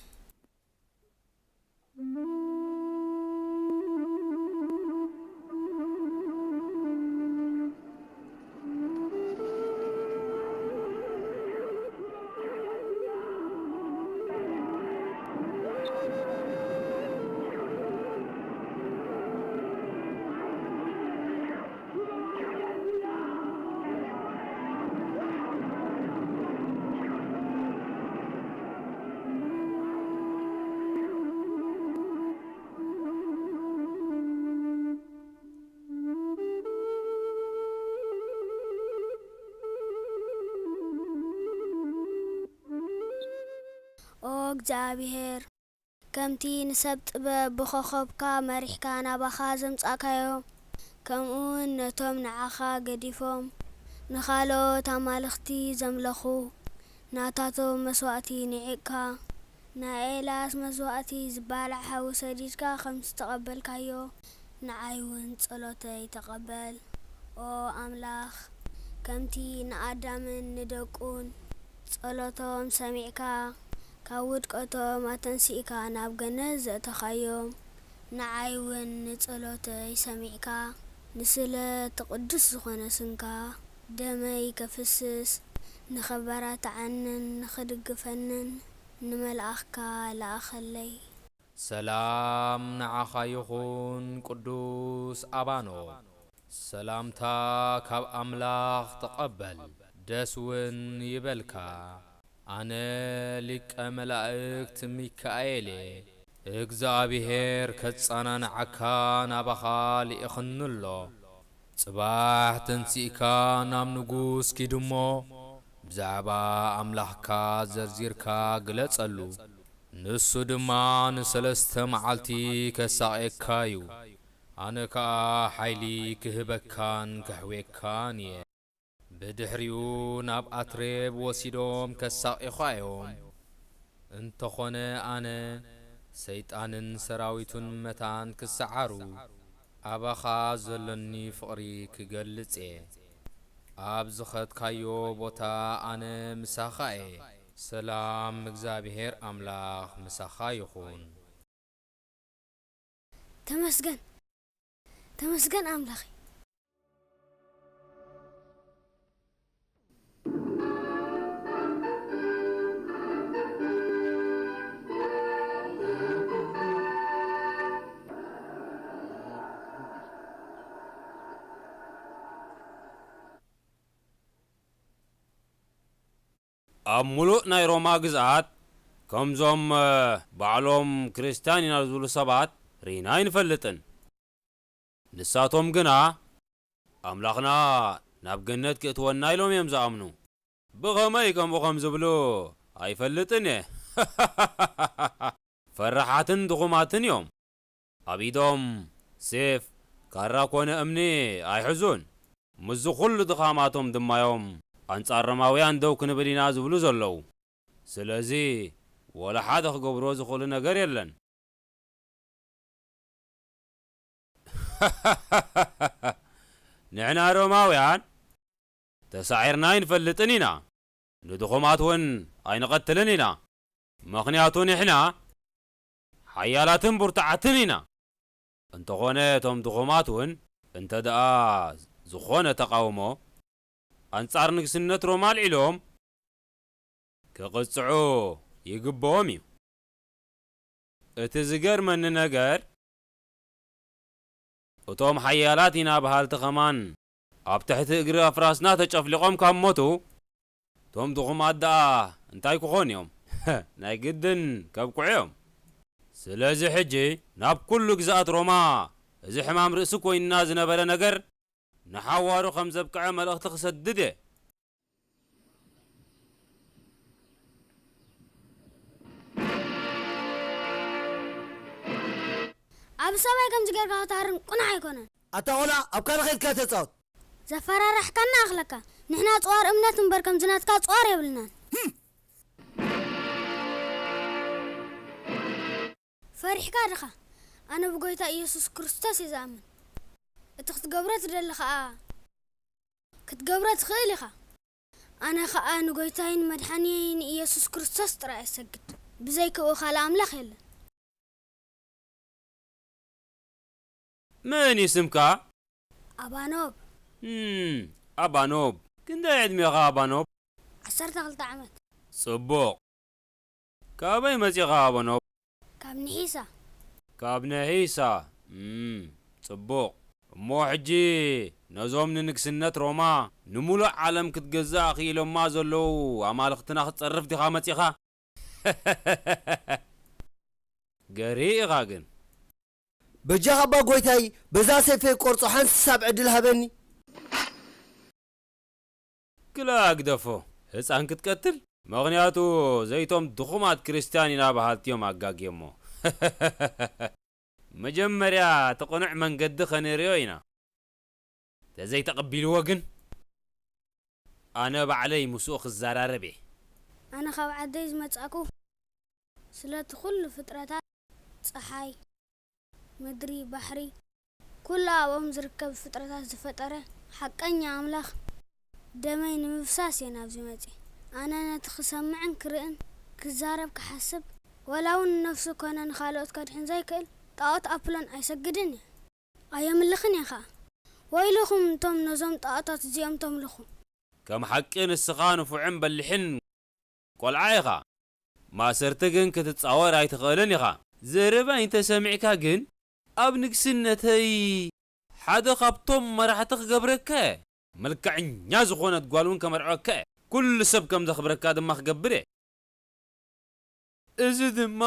እግዚአብሔር ከምቲ ንሰብ ጥበብ ብኸኸብካ መሪሕካ ናባኻ ዘምጻእካዮም ከምኡውን ነቶም ንዓኻ ገዲፎም ንኻልኦት ኣማልኽቲ ዘምለኹ ናታቶም መስዋእቲ ንዒቕካ ናይ ኤልያስ መስዋእቲ ዝበልዕ ሓዊ ሰዲድካ ከም ዝተቐበልካዮ ንዓይ እውን ጸሎተይ ተቐበል ኦ ኣምላኽ ከምቲ ንኣዳምን ንደቁን ጸሎቶም ሰሚዕካ ካብ ውድቀቶም ኣተንሲእካ ናብ ገነት ዘእተኻዮም ንዓይ እውን ንጸሎተይ ሰሚዕካ ንስለት ቅዱስ ዝኾነ ስንካ ደመይ ከፍስስ ንኸበራትዓንን ንኽድግፈንን ንመልኣኽካ ለኣኸለይ ሰላም ንዓኻ ይኹን ቅዱስ ኣባኖ ሰላምታ ካብ ኣምላኽ ተቐበል ደስ እውን ይበልካ ኣነ ሊቀ መላእክት ሚካኤል እግዚአብሔር ከጻናንዓካ ናባኻ ልኢኽንሎ ጽባሕ ተንሲእካ ናብ ንጉስ ኪድሞ ብዛዕባ ኣምላኽካ ዘርዚርካ ግለጸሉ ንሱ ድማ ንሰለስተ መዓልቲ ከሳቒካ እዩ ኣነ ከዓ ሓይሊ ክህበካን ከሕዌካን እየ بدحريو ناب أتريب وسيدوم كساقيخايوم انتخون أنا سيطانن سراويتون متان كسعارو أباخا زلني فقري كغلتي أبزخت كايو بوتا أنا مساخاي سلام እግዚአብሔር أملاخ مساخاي يخون تمسجن أملاخي أملو نايروما جزات كم زوم بعلوم كريستيان ينزلوا سبات ريناين فلتن لساتهم جنا أملاخنا نبجنت كتونا يلوم يمزامنو بغماي كم بغم زبلو أي فلتن فرحاتن دغماتن يوم أبيدوم سيف كراكون أمني أي حزون مزو كل دغاماتهم دما يوم أنصار رماويان دو كنبلينا زبلو زلو سلازي ولا حدا خقبرو زخولنا غير يلن نحنا رماويان تسعيرنا ينفلتنينا ندخماتون أين قتلنينا مخنياتون إحنا حيالاتن برتعتنينا انت غونيتهم دخماتون انت دقا زخونة تقاومو أنصار نقسنة رومال علوم كقصعو يقبومي اتزقر من نقر እቶም ሓያላት ኢና ባህልቲ ኸማን ኣብ ትሕቲ እግሪ ኣፍራስና ተጨፍሊቖም ካብ ሞቱ እቶም ድኹማት ደኣ እንታይ ክኾኑ እዮም? ናይ ግድን ከብኩዑ እዮም። ስለዚ ሕጂ ናብ ኩሉ ግዛኣት ሮማ እዚ ሕማም ርእሲ ኮይንና ዝነበረ ነገር ንሓዋሩ ከም ዘብቅዐ መልእኽቲ ክሰድድ እየ። ኣብ ሰማይ ከምዚ ጌርካ ክታርን ቁናዕ ኣይኮነን። ኣታቆላ ኣብ ካና ኸይድካ ተፃወት ዘፈራርሕካና ኣኽለካ ንሕና ፅዋር እምነት እምበር ከም ዝናትካ ፅዋር የብልናን። ፈሪሕካ ድኻ? ኣነ ብጎይታ ኢየሱስ ክርስቶስ እየ ዝኣምን። እቲ ክትገብሮ ትደሊ ከዓ ክትገብሮ ትኽእል ኢኻ። ኣነ ከዓ ንጎይታይን መድሓኒይን ኢየሱስ ክርስቶስ ጥራይ እሰግድ። ብዘይክኡ ካልእ ኣምላኽ የለን። من اسمك؟ أبانوب. أبانوب. كنت عدمي أبانوب؟ 12 ዓመት. صبوق. كابي مسيخ أبانوب؟ ካብ ንሒሳ. ካብ ንሒሳ. صبوق. እሞ ሕጂ ነዞም ንንግስነት ሮማ ንሙሉእ ዓለም ክትገዛእ ኣኽኢሎማ ዘለዉ ኣማልኽትና ክትፀርፍ ዲኻ መፂኻ? ገሪእ ኢኻ ግን በጃኻ ኣባ ጎይታይ በዛ ሰይፈይ ቆርጾ ሓንሲ ሳብ ዕድል ሃበኒ ክላ ኣግደፎ ህፃን ክትቀትል ምኽንያቱ ዘይቶም ድኹማት ክርስቲያን ኢና ባህልትዮም ኣጋጊሞ መጀመርያ ተቆኑዕ መንገዲ ኸነርዮ ኢና ተዘይተቐቢልዎ ግን ኣነ ባዕለይ ምስኡ ክዘራረብ እየ ኣነ ካብ ዓደይ ዝመጻእኩ ስለቲ ኩሉ ፍጥረታት ፀሓይ ምድሪ ባሕሪ ኩሉ ኣብኦም ዝርከብ ፍጥረታት ዝፈጠረ ሓቀኛ ኣምላኽ ደመይ ንምፍሳስ እየ ናብዚ መጺ ኣነ ነቲ ክሰምዕን ክርእን ክዛረብ ክሓስብ ወላ እውን ነፍሱ ኮነ ንኻልኦት ከድሕን ዘይክእል ጣዖት ኣፕሎን ኣይሰግድን እየ ኣየምልኽን እየ ከዓ ወይልኹም እንቶም ነዞም ጣዖታት እዚኦም ተምልኹ ከም ሓቂ ንስኻ ንፉዕን በሊሕን ቆልዓ ኢኻ ማእሰርቲ ግን ክትፃወር ኣይትኽእልን ኢኻ ዘረባይ እንተሰሚዕካ ግን ኣብ ንግስነተይ ሓደ ካብቶም መራሕቲ ክገብረካ መልክዐኛ ዝኾነት ጓል እውን ከመርዖካ ኩሉ ሰብ ከም ዘኽብረካ ድማ ክገብር እየ እዚ ድማ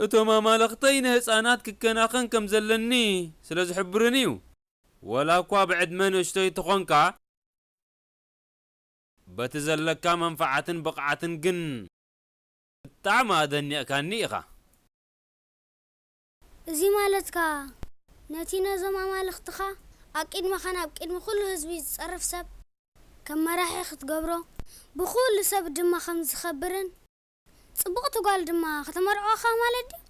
እቶም ኣማልኽተይ ንህፃናት ክከናኸን ከም ዘለኒ ስለ ዝሕብርን እዩ ወላ እኳ ብዕድመ ንእሽተይ ትኾንካ በቲ ዘለካ መንፋዓትን ብቕዓትን ግን ብጣዕሚ ኣደኒቕካኒ ኢኻ እዚ ማለትካ ነቲ ነዞም ኣማልኽትኻ ኣብ ቅድመኻ ናብ ቅድሚ ኩሉ ህዝቢ ዝፀርፍ ሰብ ከም መራሒ ክትገብሮ ብኩሉ ሰብ ድማ ከም ዝኸብርን ጽቡቕቲ ጓል ድማ ከተመርዖኻ ማለት ድዩ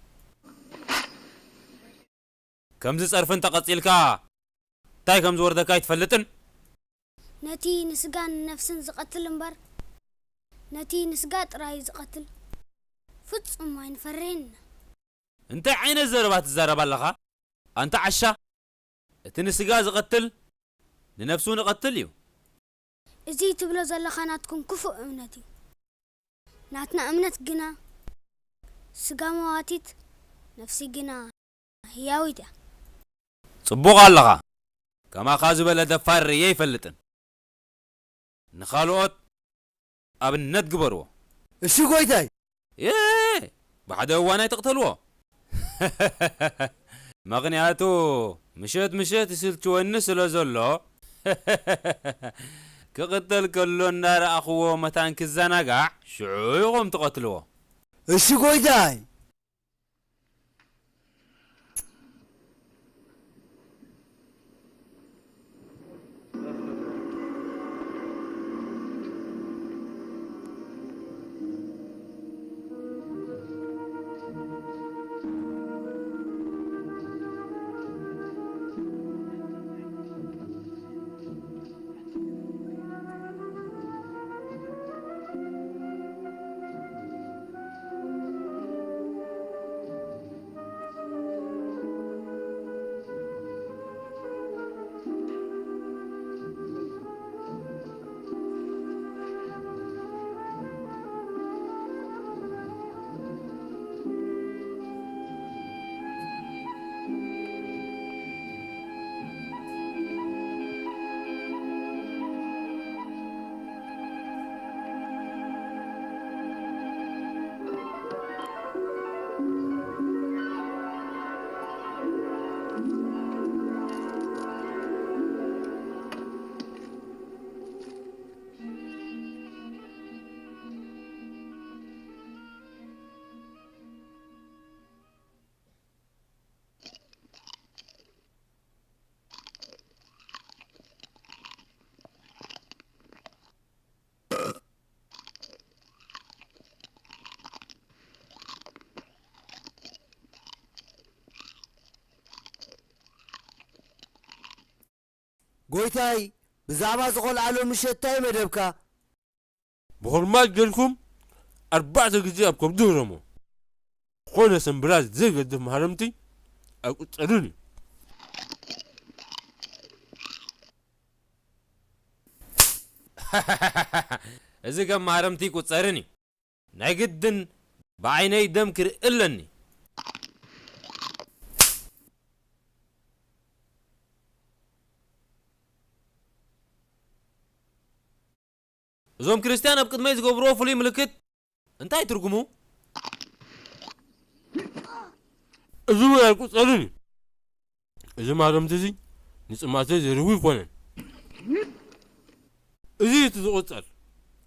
ከምዚ ፀርፍን ተቐፂልካ እንታይ ከም ዝወርደካ ኣይትፈልጥን ነቲ ንስጋን ነፍስን ዝቐትል እምበር ነቲ ንስጋ ጥራይ ዝቐትል ፍጹም ኣይንፈርህን እንታይ ዓይነት ዘረባ ትዛረባ ኣለኻ ኣንተ ዓሻ እቲ ንስጋ ዝቐትል ንነፍሱ ንቐትል እዩ እዚ ትብሎ ዘለኻ ናትኩም ክፉእ እምነት እዩ ናትና እምነት ግና ስጋ መዋቲት ነፍሲ ግና ህያዊት እያ ጽቡቕ ኣለኻ ከማኻ ዝበለ ደፋር እየ ይፈልጥን ንኻልኦት ኣብነት ግበርዎ እሺ ጎይታይ ብሓደ እዋን ኣይትቕተልዎ ምኽንያቱ ምሸት ምሸት ይስልችወኒ ስለ ዘሎ ክቕተል ከሎ እናረኣኽዎ መታን ክዘናጋዕ ሽዑ ኢኹም ትቐትልዎ እሺ ጎይታይ ጎይታይ ብዛዕባ ዝቆልዓሎ ምሸታይ መደብካ ብኹርማት ገልኩም 4 ግዜ ኣብ ከብዱ ረሞ ኮነ ሰንብራት ዘይገድፍ ማህረምቲ ኣይቁፀርን እዩ እዚ ከም ማህረምቲ ይቁፀርን እዩ ናይ ግድን ብዓይነይ ደም ክርእለኒ እዞም ክርስቲያን ኣብ ቅድመይ ዝገብርዎ ፍሉይ ምልክት እንታይ ትርጉሙ እዚ እውን ኣይቁፀርን እዩ እዚ ማህረምቲ እዚ ንፅማተይ ዘርዊ ይኮነን እዚ እቲ ዝቁፀር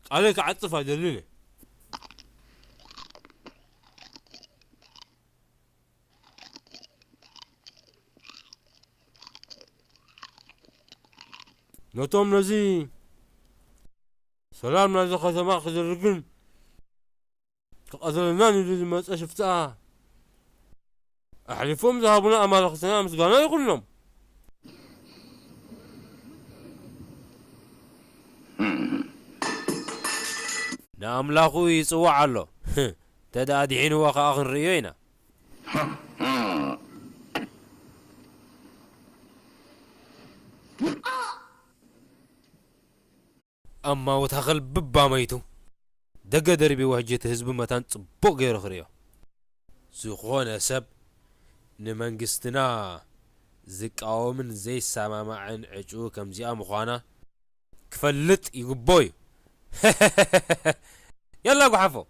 ቃለይ ክዓፅፍ ኣይደልን ነቶም ነዚ ሰላም ናይዚ ከተማ ክዘርግን ክቐተለናን ኢሉ ዝመፀ ሽፍታ ኣሕሊፎም ዝሃቡና ኣማልክትና ምስጋና ይኹንሎም ንኣምላኹ ይፅዋዕ ኣሎ ተዳዲሒንዎ ከዓ ክንርእዮ ኢና ኣማውታ ኸልብባ መይቱ ደገ ደርቢ ወህጀት ህዝቢ መታን ጽቡቕ ገይሩ ክርእዮ ዝኾነ ሰብ ንመንግስትና ዝቃወምን ዘይሰማማዕን ዕጩ ከምዚኣ ምዃና ክፈልጥ ይግቦ እዩ يلا قحفو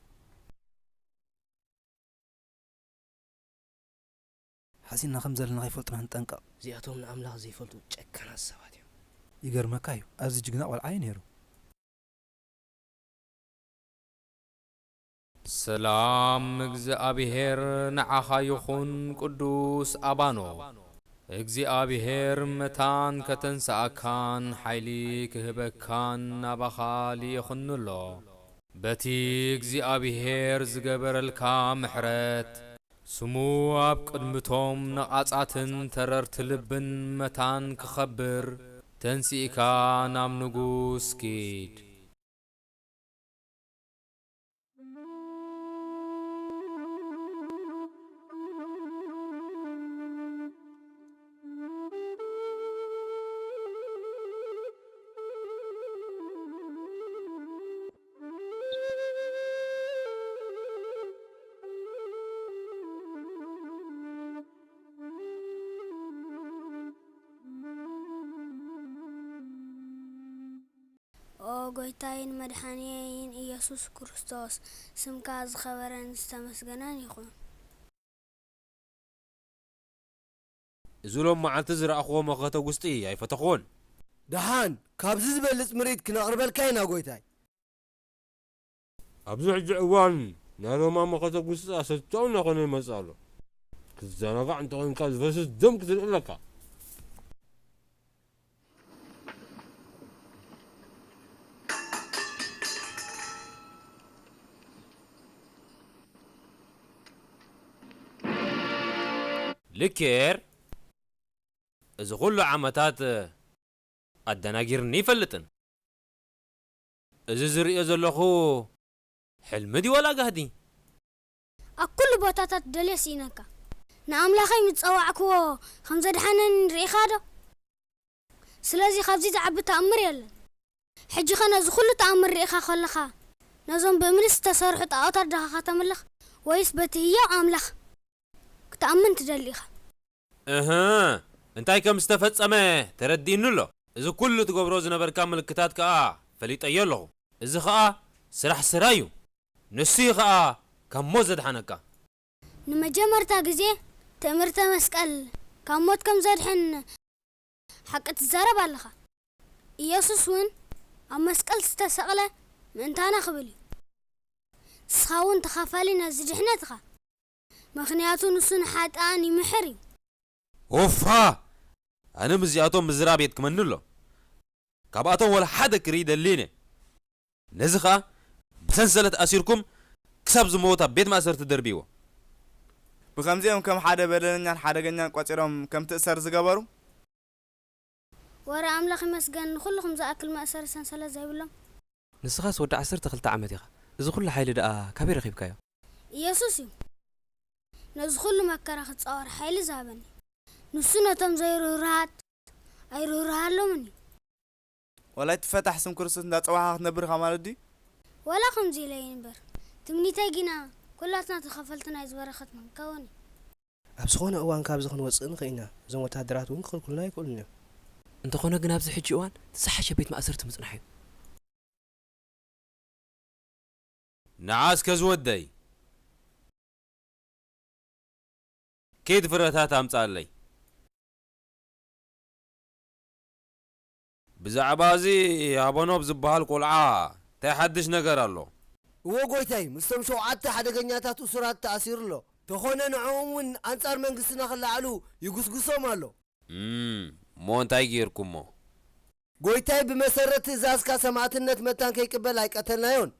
حسينا خمزة لنا غيفلطنا نطنقق زياتهم الأملاك زي فلطو تشكنا السواد يقرمك ايو ازي جقنا والعين هيرو سلام እግዚአብሔር ንዓኻ ይኹን ቅዱስ አባኖ እግዚአብሔር መታን ከተንሳእካን ሓይሊ ክህበካን ናባኻ ሊይኹንሎ በቲ እግዚአብሔር ዝገበረልካ ምሕረት ስሙ ኣብ ቅድምቶም ነቓጻትን ተረርቲ ልብን መታን ክኸብር ተንሲእካ ናብ ንጉስ ኪድ ጎይታዬን መድኃኒዬን ኢየሱስ ክርስቶስ ስምካ ዝኸበረን ዝተመስገነን ይኹን እዙሎም መዓልቲ ዝረኣኽዎ መኸተ ውስጢ ኣይፈተኽዎን ደሓን ካብዚ ዝበልፅ ምርኢት ክነቕርበልካ ኢና ጎይታይ ኣብዚ ሕጂ እዋን ናይ ሮማ መኸተ ውስጢ ኣሰልቻው እናኾነ ይመጽእ ኣሎ ክትዘናጋዕ እንተኾንካ ዝፈስስ ደም ክትርኢ ኣለካ ልኬር እዚ ኩሉ ዓመታት ኣደናጊርኒ ይፈልጥን እዚ ዝርእዮ ዘለኹ ሕልሚ ዲ ወላ ጋህዲ ኣብ ኩሉ ቦታታት ደልየስ ኢነካ ንኣምላኸይ ምፀዋዕክዎ ከም ዘድሓነኒ ርኢኻ ዶ ስለዚ ካብዚ ዝዓቢ ተኣምር የለን ሕጂ ኸ ነዚ ኩሉ ተኣምር ርኢኻ ከለኻ ነዞም ብእምኒ ዝተሰርሑ ጣዖታት ዳኻ ተምልኽ ወይስ በቲ ህያው ኣምላኽ ክትኣምን ትደሊ ኢኻ እንታይ ከም ዝተፈጸመ ተረዲእኒ ኣሎ እዚ ኩሉ ትገብሮ ዝነበርካ ምልክታት ከዓ ፈሊጠዮ ኣለኹ እዚ ከዓ ስራሕ ስራ እዩ ንሱ ከዓ ካብ ሞት ዘድሓነካ ንመጀመርታ ግዜ ትእምርተ መስቀል ካብ ሞት ከም ዘድሕን ሓቂ ትዛረብ ኣለኻ ኢየሱስ እውን ኣብ መስቀል ዝተሰቕለ ምእንታና ክብል እዩ ንስኻ እውን ተኻፋሊ ነዚ ድሕነት ኢኻ ምኽንያቱ ንሱ ንሓጣን ይምሕር እዩ ኦፋ ኣነ ምዚኣቶም ምዝራብ የትክመኒ ኣሎ ካብኣቶም ወላ ሓደ ክርኢ ደሊነ ነዚ ከዓ ብሰንሰለት ኣሲርኩም ክሳብ ዝሞት ኣብ ቤት ማእሰርቲ ደርቢዎ ብከምዚኦም ከም ሓደ በደለኛን ሓደገኛን ቆፂሮም ከም ትእሰር ዝገበሩ ورا أملاخ مسجن كلكم زاكل مأسر سنسلة زي بلهم نسخاس ودع 12 عامات يا إذا كل حيل دقا كبير خيب كايو يسوسي نزخل مكرا ختصور حيل زابني نسنا تم زي رورات أي رورها لمني ولا تفتح سم كرسس نتوعها نبر خمالدي ولا خمزي لين بر تمني تاجينا كلاتنا تخفلتنا يزبر ختم كوني أبسخونا أوان كابزخون وصلنا خينا زم وتهدرات ونخل كلنا يقولنا أنت خونا جناب زحج أوان تصح شبيت ما أسرت مصنحي نعاس كزودي كيد فرتات أمصالي بزعبازي أبونوب زبال قلعة تحدش نجار الله وقويتاي مستمشو عدت حدا جنياتات وسرات تأثير له تخونا نعومون أنصار من قصنا خلا علو يقصقصو مالو مونتاي غيركم مو قويتاي بمسرت زاسكا سمعت النت متان كي قبل هاي قتلنايون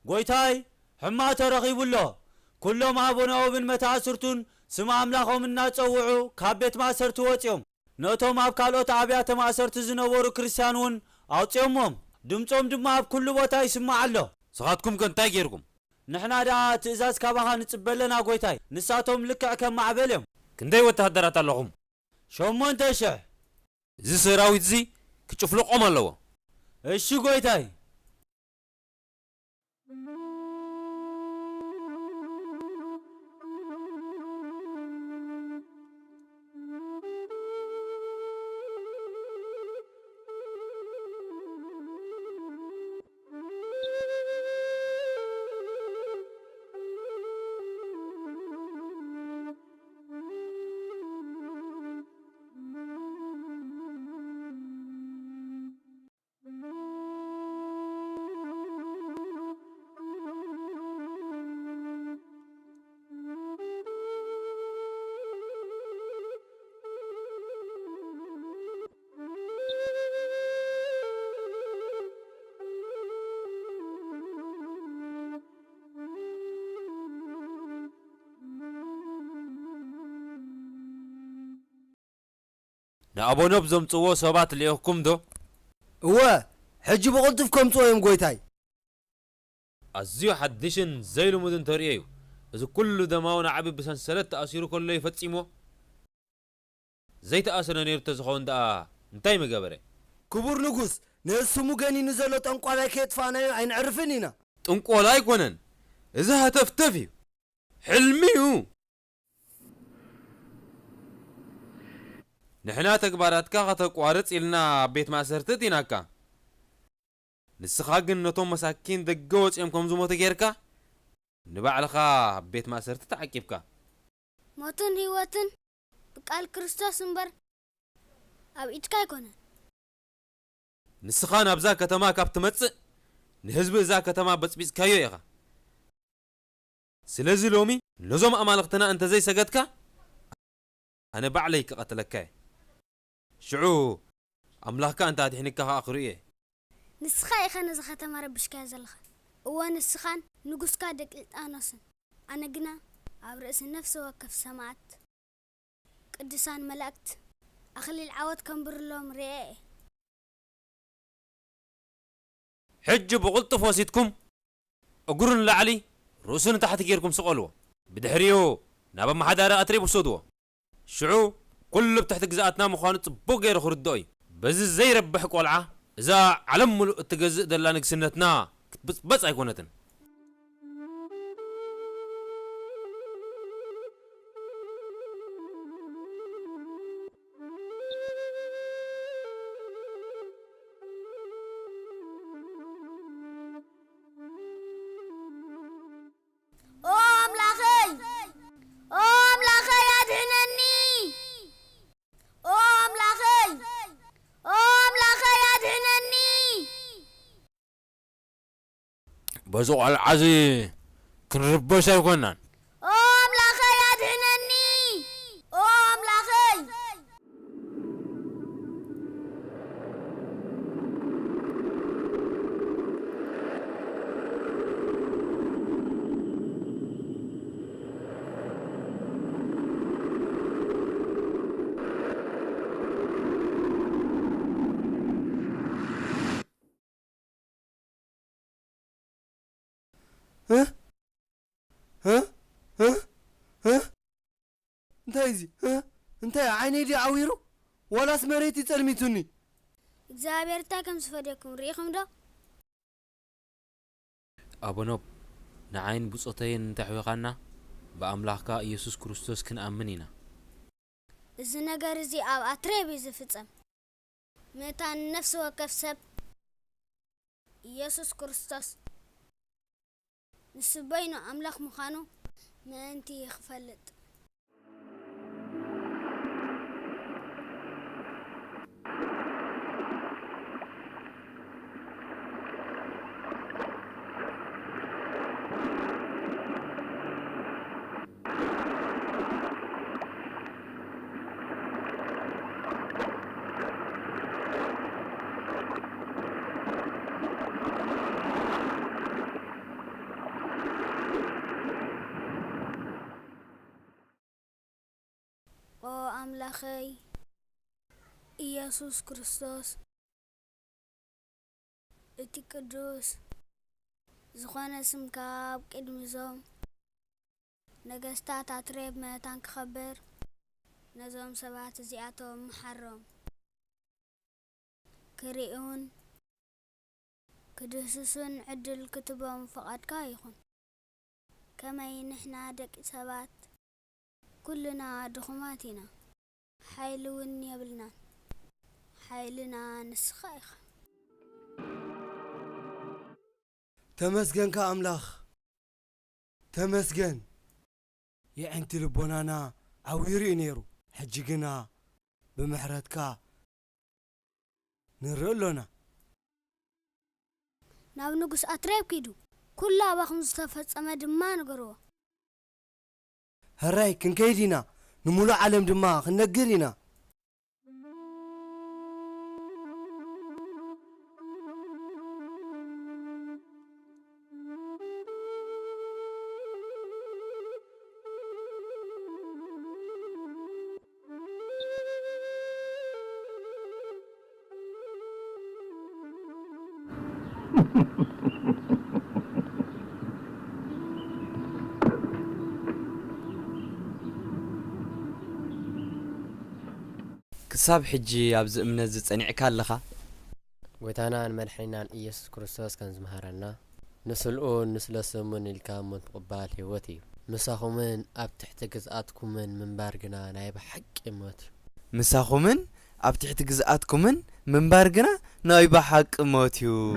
قويتاي حما ترغيب الله كلهم أبونا وبن متاثرتون سمع أملاخهم الناس أوعوا كابيت ما سرتوا وتيوم نوتهم أبكالوت عبيات ما سرت زنورو كريستيانون أوتيومهم دمتهم دما بكل بوتا يسمع الله صغاتكم كنتاي غيركم نحنا دا تئزاز كاباها نتبلنا قويتاي نساتهم لكع كم معبلهم كندي وتهدرات اللهم شومون تشح زي سراويت زي كتشفلقهم الله ايش قويتاي نأبونوب زمصو سبات ليحكم دو هو حجي بقلتف كمصو يوم قويتاي أزيو حدشن زيلو مدن تريو إذا كل دماونا عبي بسنسلت تأثيرو كله يفتسيمو زي تأثيرنا نير تزخون دا انتاي مقابره كبور نقص نسمو غني نزلو تنقولا كيت فانا عين عرفنينا تنقولا يكونن إذا هتفتفي حلميو نحنا تكباراتك غتقوارص إلنا بيت ما سرتتيناكا نسخاقن نتوم مساكين دقوص يمكم زموت غيركا نبعلخا بيت ما سرتت عقبكا موتن هيوتن بقال كريستوس انبر اب ايتكا يكون نسخان ابزا كتما كاب تمص نحزب ذا كتما بصبيص كايو يخا سلازي لومي نزوم امالختنا انت زي سجدكا انا بعليك قتلكاي شعو أملاكا أنت هتحنك آخرية نسخة إخنا زخة ما ربش كازلخ هو نسخان نقص كادك الآنصن أنا جنا عبرأس النفس وكف سمعت قدسان ملأكت أخلي العوض كم برلهم رئي حج بقلت فوسيتكم أقرن لعلي روسن تحت غيركم سقلوا بدحريو نابا ما حدا رأى تريب صدوه شعو كل بتحت جزاتنا مخانط بوق غير خردوي بس زي ربح قلعه اذا علم التجزء دلا نكسنتنا بس ايكونتن بزوق العزي كنربش يكونن أم لاخي أدهنني أم لاخي እንታይ እዚ እንታይ ዓይነይ ዲ ዓዊሩ ወላስ መሬት ይጸልሚቱኒ እግዚአብሔር እንታይ ከም ዝፈደኩም ርኢኹም ዶ አቦኖብ ንዓይን ብጾተይን እንተሕዊኻና በአምላኽካ ኢየሱስ ክርስቶስ ክንአምን ኢና እዚ ነገር እዚ ኣብ አትሬብ ዝፍጸም ምእታን ነፍሲ ወከፍ ሰብ ኢየሱስ ክርስቶስ ንስበይኑ አምላኽ ምዃኑ ምእንቲ ይኽፈልጥ አምላኸይ ኢየሱስ ክርስቶስ እቲ ቅዱስ ዝኾነ ስምካ ኣብ ቅድሚዞም ነገስታት አትሬብ ምእታን ክኸብር ነዞም ሰባት እዚኣቶም መሓሮም ክሪኡን ክድህስሱን ዕድል ክትቦም ፈቓድካ ይኹን ከመይ ንሕና ደቂ ሰባት ኩልና ድኹማት ኢና ሓይሊ እውን የብልናን ሓይልና ንስኻ ኢኻ ተመስገንካ አምላኽ ተመስገን የዕንቲ ልቦናና ዓዊሩ እዩ ነይሩ ሕጂ ግና ብምሕረትካ ንርኢ ኣሎና ናብ ንጉስ አትሬብ ኪዱ ኩሉ ኣባኹም ዝተፈጸመ ድማ ንገርዎ هراي كنكيدينا نمولو عالم دما خنقرينا كساب حجي أبز أمنا زتنع كالخا ويتانا مدحنان إيسوس كريستوس كان زمهرنا نسلؤون نسلسمون الكامون تقبال هوتي مساخمن أب تحت جزءاتكمن من بارجنا نايب حق إموت مساخمن أب تحت جزءاتكمن من بارجنا نايب حق إموتيو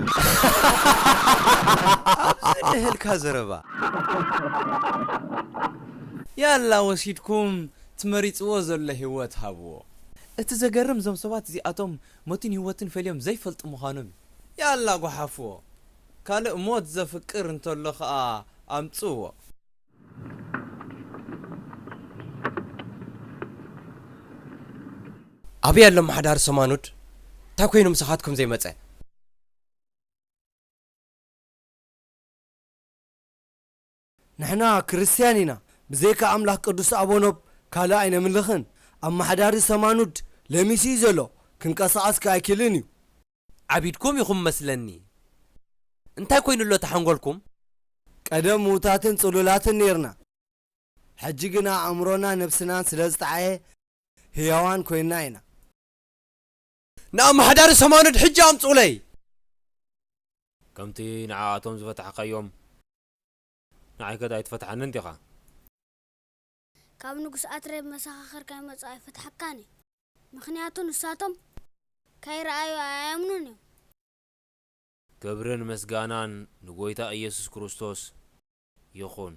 أبزله الكازربا يلا وسيدكم تمريت وزر لهوت هابو اتزقرم زم سوات زي أتوم موتين هوتين في اليوم زي فلت مخانم يلا قحفو كان موت زفكر انتو اللخ أمتصو أبي ألم حدار سمانود تاكوينو مساحاتكم زي متى نحنا كريستيانينا بزيك أملاك قدوس أبونوب كالا أين ملخن أما حدار سمانود لميسي زلو كنقصاص كايكلني عبيدكم يخم مسلني انتا كوين اللو تحنقلكم قدم موتاتن صلولاتن نيرنا حجيقنا عمرونا نفسنا سلازتعي هيوان كويناينا نعم حدار سمانود حجي أمصولي كمتي نعاتهم زفتح قيوم نعي كده يتفتح ننتقى ካብ ንጉስ አትሬብ መሳኻኽር ካይ መጻይ ፈትሐካኒ ምክንያቱ ንሳቶም ካይረአዩ አያምኑን እዮም ክብርን ምስጋናን ንጎይታ ኢየሱስ ክርስቶስ ይኹን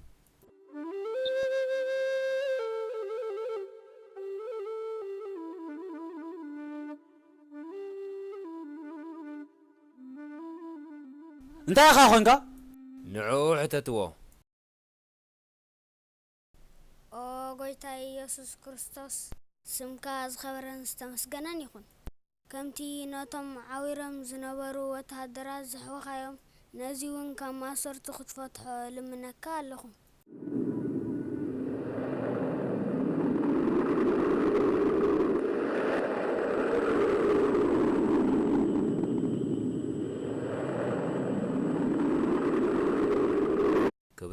እንታይ ኢኻ ኮንካ ንዕኡ ሕተትዎ ጎይታ ኢየሱስ ክርስቶስ ስምካ ዝኸበረን ዝተመስገነን ይኹን ከምቲ ነቶም ዓዊሮም ዝነበሩ ወታደራት ዘሕወኻዮም ነዚ እውን ካብ ማሰርቱ ክትፈትሖ ልምነካ ኣለኹ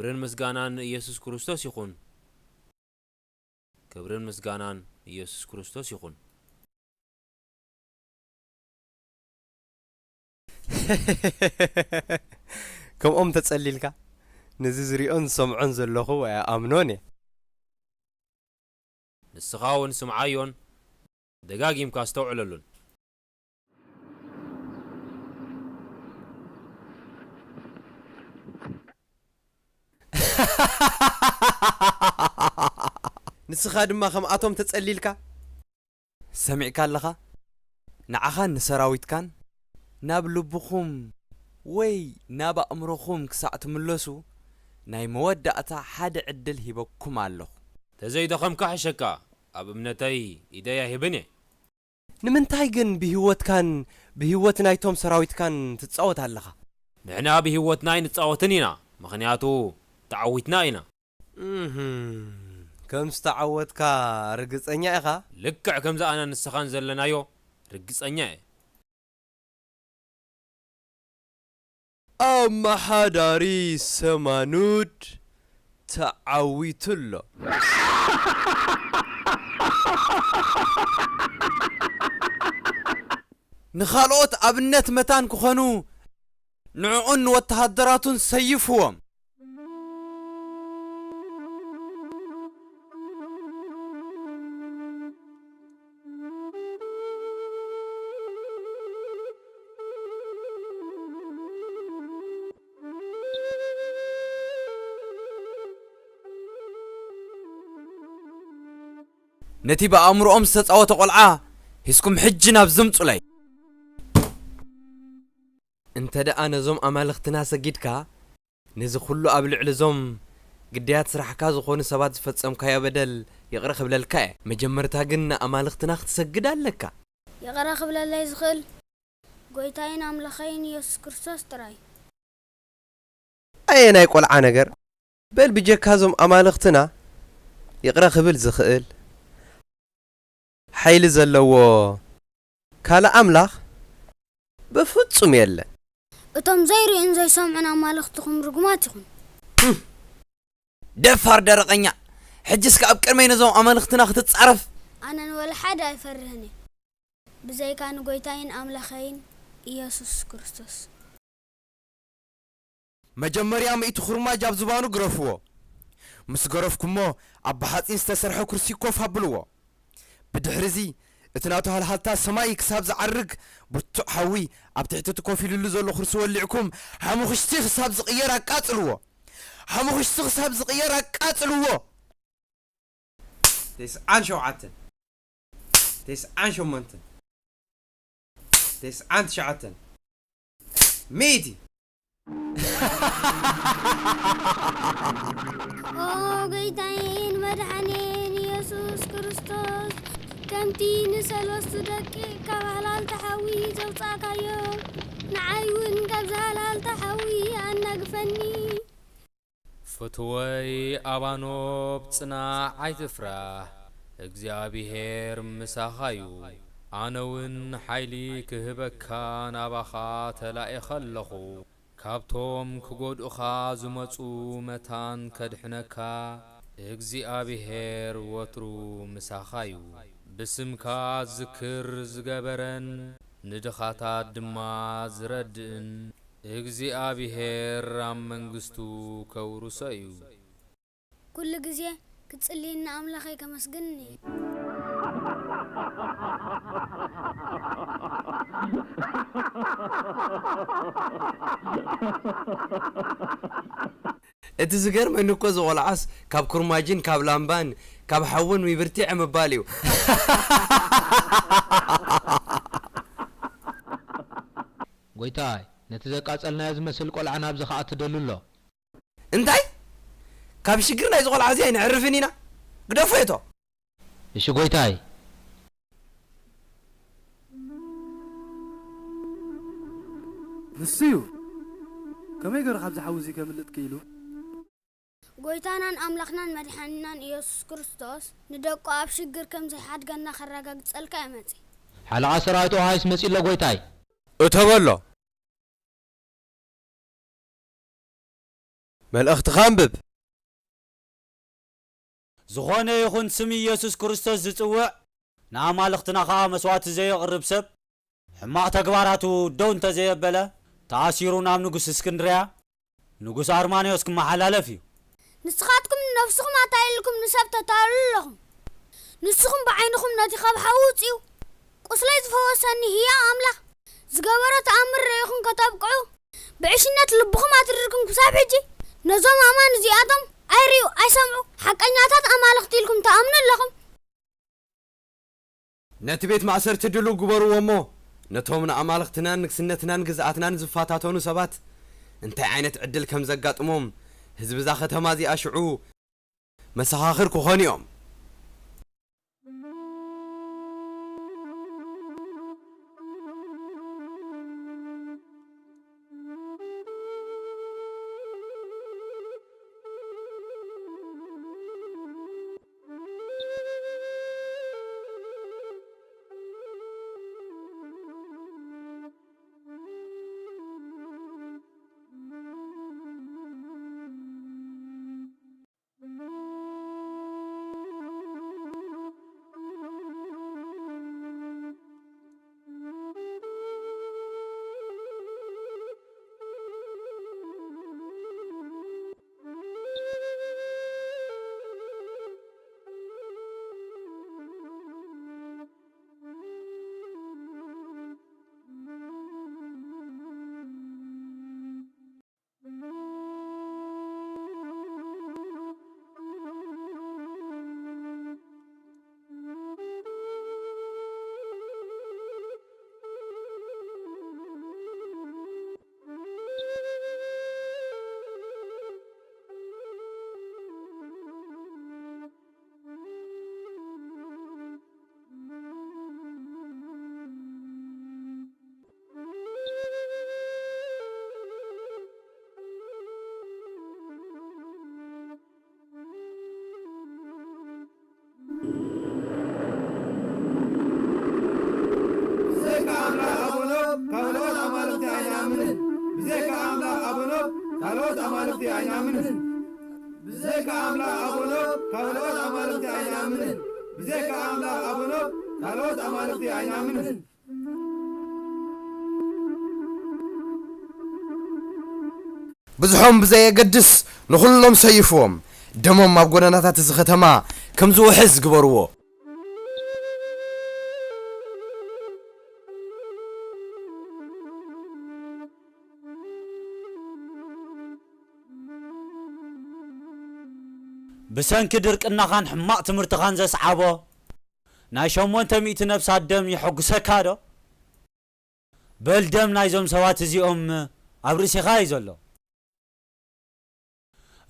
ክብርን ምስጋናን ኢየሱስ ክርስቶስ ይኹን ክብርን ምስጋናን ኢየሱስ ክርስቶስ ይኹን ከምኦም ተጸሊልካ ነዚ ዝሪኦን ሰምዖን ዘለኹ ኣምኖን እየ ንስኻ እውን ስምዓዮን ደጋጊምካ ዝተውዕለሉን ንስኻ ድማ ከምኣቶም ተጸሊልካ ሰሚዕካ ኣለኻ ንዓኻን ንሰራዊትካን ናብ ልብኹም ወይ ናብ ኣእምሮኹም ክሳዕ ትምለሱ ናይ መወዳእታ ሓደ ዕድል ሂበኩም ኣለኹ ተዘይደኸምካ ሕሸካ ኣብ እምነተይ ኢደያ ሂብን እየ ንምንታይ ግን ብህይወትካን ብህይወት ናይቶም ሰራዊትካን ትጻወት ኣለኻ ንሕና ብህይወትና ንጻወትን ኢና ምኽንያቱ ተዓዊትና ኢና ከም ዝተዓወትካ ርግጸኛ ኢኻ ልክዕ ከምዚ ኣነ ንስኻን ዘለናዮ ርግጸኛ እየ ኣመሓዳሪ ሰማኑድ ተዓዊቱሎ ንኻልኦት ኣብነት መታን ክኾኑ ንዕኡን ወተሃደራቱን ሰይፍዎም ነቲ በኣእምሮኦም ዝተጻወተ ቆልዓ ሂስኩም ሕጂ ናብ ዝምጹለይ እንተ ደኣ ነዞም ኣማልኽትና ሰጊድካ ነዚ ኩሉ ኣብ ልዕሊ ዞም ግዳያት ስራሕካ ዝኾኑ ሰባት ዝፈጸምካዮ በደል ይቕረ ክብለልካ እየ መጀመርታ ግን ንኣማልኽትና ክትሰግድ ኣለካ ይቕረ ክብለለይ ዝኽእል ጎይታይን ኣምላኸይን ኢየሱስ ክርስቶስ ጥራይ ኣየ ናይ ቆልዓ ነገር በል ብጀካ ዞም ኣማልኽትና ይቕረ ክብል ዝኽእል ሓይሊ ዘለዎ ካልእ ኣምላኽ ብፍጹም የለን እቶም ዘይርእን ዘይሰምዑን ኣማልኽትኩም ርጉማት ይኹን ደፋር ደረቐኛ ሕጅስካ ኣብ ቅድመይ ነዞም ኣማልኽትና ክትጻረፍ ኣነ ንወላ ሓደ ኣይፈርህን እየ ብዘይካ ንጎይታይን ኣምላኸይን ኢየሱስ ክርስቶስ መጀመርያ ምእቲ ኹርማጅ ኣብ ዝባኑ ግረፍዎ ምስ ገረፍኩሞ ኣብ ብሓፂን ዝተሰርሐ ኩርሲ ኮፍ ኣብልዎ ብድሕሪዚ እቲ ናቱ ሃልሃልታ ሰማይ ክሳብ ዝዓርግ ብርቱዕ ሓዊ ኣብ ትሕቲ ኮፍ ኢሉሉ ዘሎ ኩርሲ ወሊዕኩም ሓሙኽሽቲ ክሳብ ዝቕየር ኣቃጽልዎ ሓሙኽሽቲ ክሳብ ዝቕየር ኣቃጽልዎ 97 98 99 ميتي ኦ ጎይታይን መድኃኒን ኢየሱስ ክርስቶስ ከምቲ ንሰለስቱ ደቂ ካብ ሃላልታ ሓዊ ዘውፃእካዮ ንዓይ እውን ካብ ዝሃላልታ ሓዊ ኣናግፈኒ ፍትወይ ኣባኖብ ጽናዕ ኣይትፍራህ እግዚኣብሔር ምሳኻ እዩ ኣነ እውን ሓይሊ ክህበካ ናባኻ ተላኢኸ ኣለኹ ካብቶም ክጐድኡኻ ዝመጹ መታን ከድሕነካ እግዚኣብሔር ወትሩ ምሳኻ እዩ ብስምካ ዝክር ዝገበረን ንድኻታት ድማ ዝረድእን እግዚኣብሔር ኣብ መንግስቱ ከውርሶ እዩ ኩሉ ግዜ ክጽልይና ኣምላኸይ ከመስግንኒ እቲ ዝገርመኒ እኮ ዝቆልዓስ ካብ ኩርማጅን ካብ ላምባን ካብ ሓውን ሚብርቲዕ ምባል እዩ ጎይታይ ነቲ ዘቃጸልናዮ ዝመስል ቆልዓ ናብዚ ከዓ ትደልሎ እንታይ ካብ ሽግር ናይ ዝቆልዓ እዚ ኣይንዕርፍን ኢና ግደፎየቶ እሺ ጎይታይ ንስዩ ከመይ ገይሩ ካብዚ ሓውዚ ከምልጥ ክኢሉ ጎይታናን ኣምላኽናን መድሓኒናን ኢየሱስ ክርስቶስ ንደቁ ኣብ ሽግር ከም ዘይሓድገና ከረጋግጸልካ ይመጽ ሓለቓ ሰራዊት ኦሃይስ መጺሎ ጎይታይ እተበሎ መልእኽቲ ኻንብብ ዝኾነ ይኹን ስም ኢየሱስ ክርስቶስ ዝጽውዕ ንኣማልኽትና ኸዓ መስዋዕቲ ዘየቕርብ ሰብ ሕማቕ ተግባራቱ ደው እንተዘየበለ ተኣሲሩ ናብ ንጉስ እስክንድርያ ንጉስ ኣርማንዮስ ክመሓላለፍ እዩ ንስኻትኩም ነፍስኹም ኣታይልኩም ንሰብ ተታልሉ ኣለኹም ንስኹም ብዓይንኹም ነቲ ካብ ሓዊ ውፅኡ ቁስለይ ዝፈወሰኒ ህያ ኣምላኽ ዝገበሮ ተኣምር ረኢኹም ከተብቅዑ ብዕሽነት ልብኹም ኣትርርኩም ክሳብ ሕጂ ነዞም ኣማን እዚኣቶም ኣይርዩ ኣይሰምዑ ሓቀኛታት ኣማልኽቲ ኢልኩም ተኣምኑ ኣለኹም ነቲ ቤት ማእሰርቲ ድሉ ግበርዎ እሞ ነቶም ንኣማልኽትናን ንግስነትናን ግዝኣትናን ዝፋታተኑ ሰባት እንታይ ዓይነት ዕድል ከም ዘጋጥሞም ህዝቢ እዛ ከተማ እዚኣ ሽዑ መሰኻኽር ክኾኑ እዮም ብዙሖም ብዘየገድስ ንኹሎም ሰይፍዎም ደሞም ኣብ ጎደናታት እዚ ከተማ ከም ዝውሕዝ ግበርዎ ብሰንኪ ድርቅናኻን ሕማቕ ትምህርትኻን ዘስዓቦ ናይ 800 ነፍሳት ደም ይሐጉሰካ ዶ በል ደም ናይዞም ሰባት እዚኦም ኣብ ርእሲኻ እዩ ዘሎ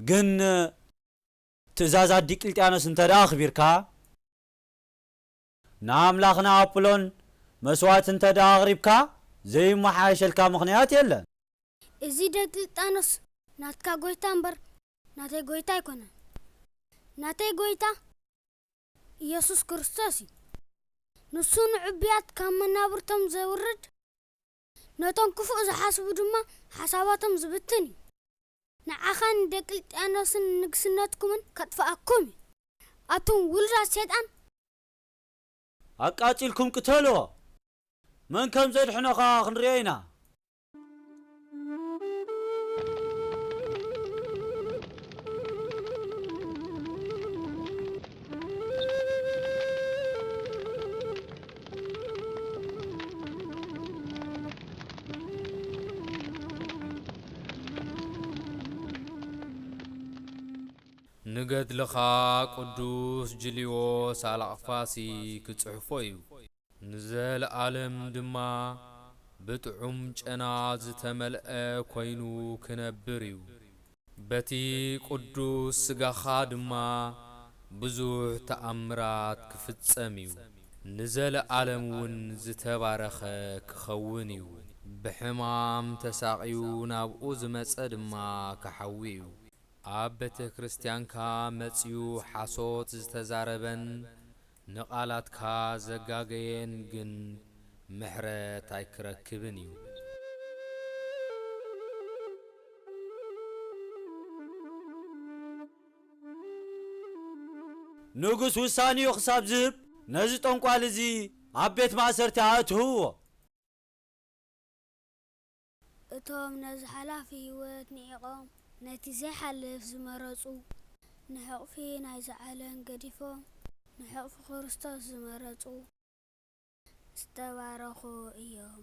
ግን ትእዛዛት ዲቅልጥያኖስ እንተደኣ ኣኽቢርካ ንኣምላኽና ኣጵሎን መስዋዕት እንተደኣ ኣቕሪብካ ዘይመሓየሸልካ ምኽንያት የለን እዚ ዲቅልጥያኖስ ናትካ ጎይታ እምበር ናተይ ጎይታ ኣይኮነን ናተይ ጎይታ ኢየሱስ ክርስቶስ እዩ ንሱ ንዕብያት ካብ መናብርቶም ዘውርድ ነቶም ክፉእ ዝሓስቡ ድማ ሓሳባቶም ዝብትን እዩ ንዓኻን ዲቅልጥያኖስን ንግስነትኩምን ከጥፍኣኩም እዩ ኣቶም ውሉዳት ሰይጣን ኣቃፂልኩም ቅተልዎ መን ከም ዘድሕኖኻ ክንሪኦ ኢና ንገድልኻ ቅዱስ ጅልዮስ ኣላቕፋሲ ክጽሕፎ እዩ ንዘለዓለም ድማ ብጥዑም ጨና ዝተመልአ ኮይኑ ክነብር እዩ በቲ ቅዱስ ስጋኻ ድማ ብዙሕ ተኣምራት ክፍጸም እዩ ንዘለዓለም እውን ዝተባረኸ ክኸውን እዩ ብሕማም ተሳቒዩ ናብኡ ዝመጸ ድማ ክሓዊ እዩ ኣብ ቤተ ክርስቲያንካ መጽዩ ሓሶት ዝተዛረበን ንቓላትካ ዘጋገየን ግን ምሕረት ኣይክረክብን እዩ ንጉስ ውሳኔኡ ክሳብ ዝህብ ነዚ ጠንቋል እዚ ኣብ ቤት ማእሰርቲ ኣእትውዎ እቶም ነዚ ሓላፊ ህይወት ንዒቖም ነቲ ዘይሓልፍ ዝመረፁ ንሕቕፊ ናይ ዝዓለን ገዲፎም ንሕቕፊ ክርስቶስ ዝመረፁ ዝተባረኹ እዮም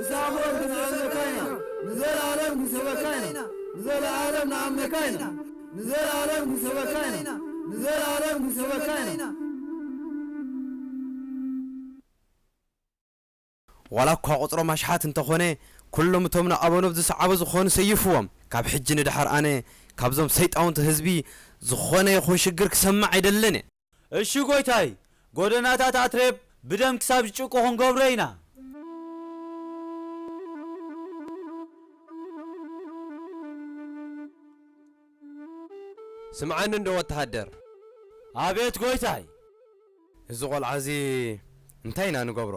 كسابور نعمكاينا نزل عالم كسبكاينا نزل عالم نعمكاينا نزل عالم كسبكاينا نزل عالم كسبكاينا ولا كو قطرو مشحات انتخونه كلهم تومنا ابونو زسعبو زخون سيفوم كاب حج ندحر انا كابزوم سيطاونت حزبي زخونه يخون شجر كسمع አይደለነ እሺ ጎይታይ ጎደናታት አትሬብ ብደም ክሳብ ጭቆ ሆን ገብረይና سمعان اندو وتهدر አቤት ጎይታይ እዚ ቆልዓ እዚ እንታይ ኢና ንገብሮ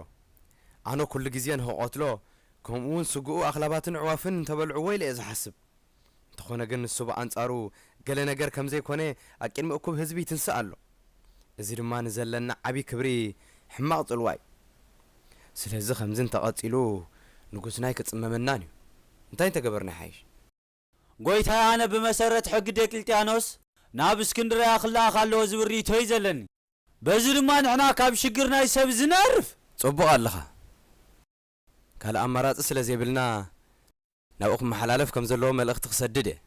ኣነ ኩሉ ግዜ ንህቆትሎ ከምኡውን ስጉኡ ኣኽላባትን ዕዋፍን እንተበልዕዎ ኢለ እየ ዝሓስብ እንተኾነ ግን ንሱ ብኣንጻሩ ገለ ነገር ከም ዘይኮነ ኣብ ቅድሚ እኩብ ህዝቢ ትንስእ ኣሎ እዚ ድማ ንዘለና ዓብዪ ክብሪ ሕማቕ ፅልዋ እዩ ስለዚ ከምዚ እንተቐፂሉ ንጉስናይ ክፅመመናን እዩ እንታይ እንተገበርና ይሓይሽ ጎይታይ ኣነ ብመሰረት ሕጊ ደቅልጥያኖስ ናብ እስክንድርያ ክለኣኽ ኣለዎ ዝብል ሪቶ እዩ ዘለኒ በዚ ድማ ንሕና ካብ ሽግር ናይ ሰብ ዝነርፍ ፅቡቕ ኣለኻ ካልእ ኣማራፂ ስለ ዘይብልና ናብኡ ክመሓላለፍ ከም ዘለዎ መልእኽቲ ክሰድድ እየ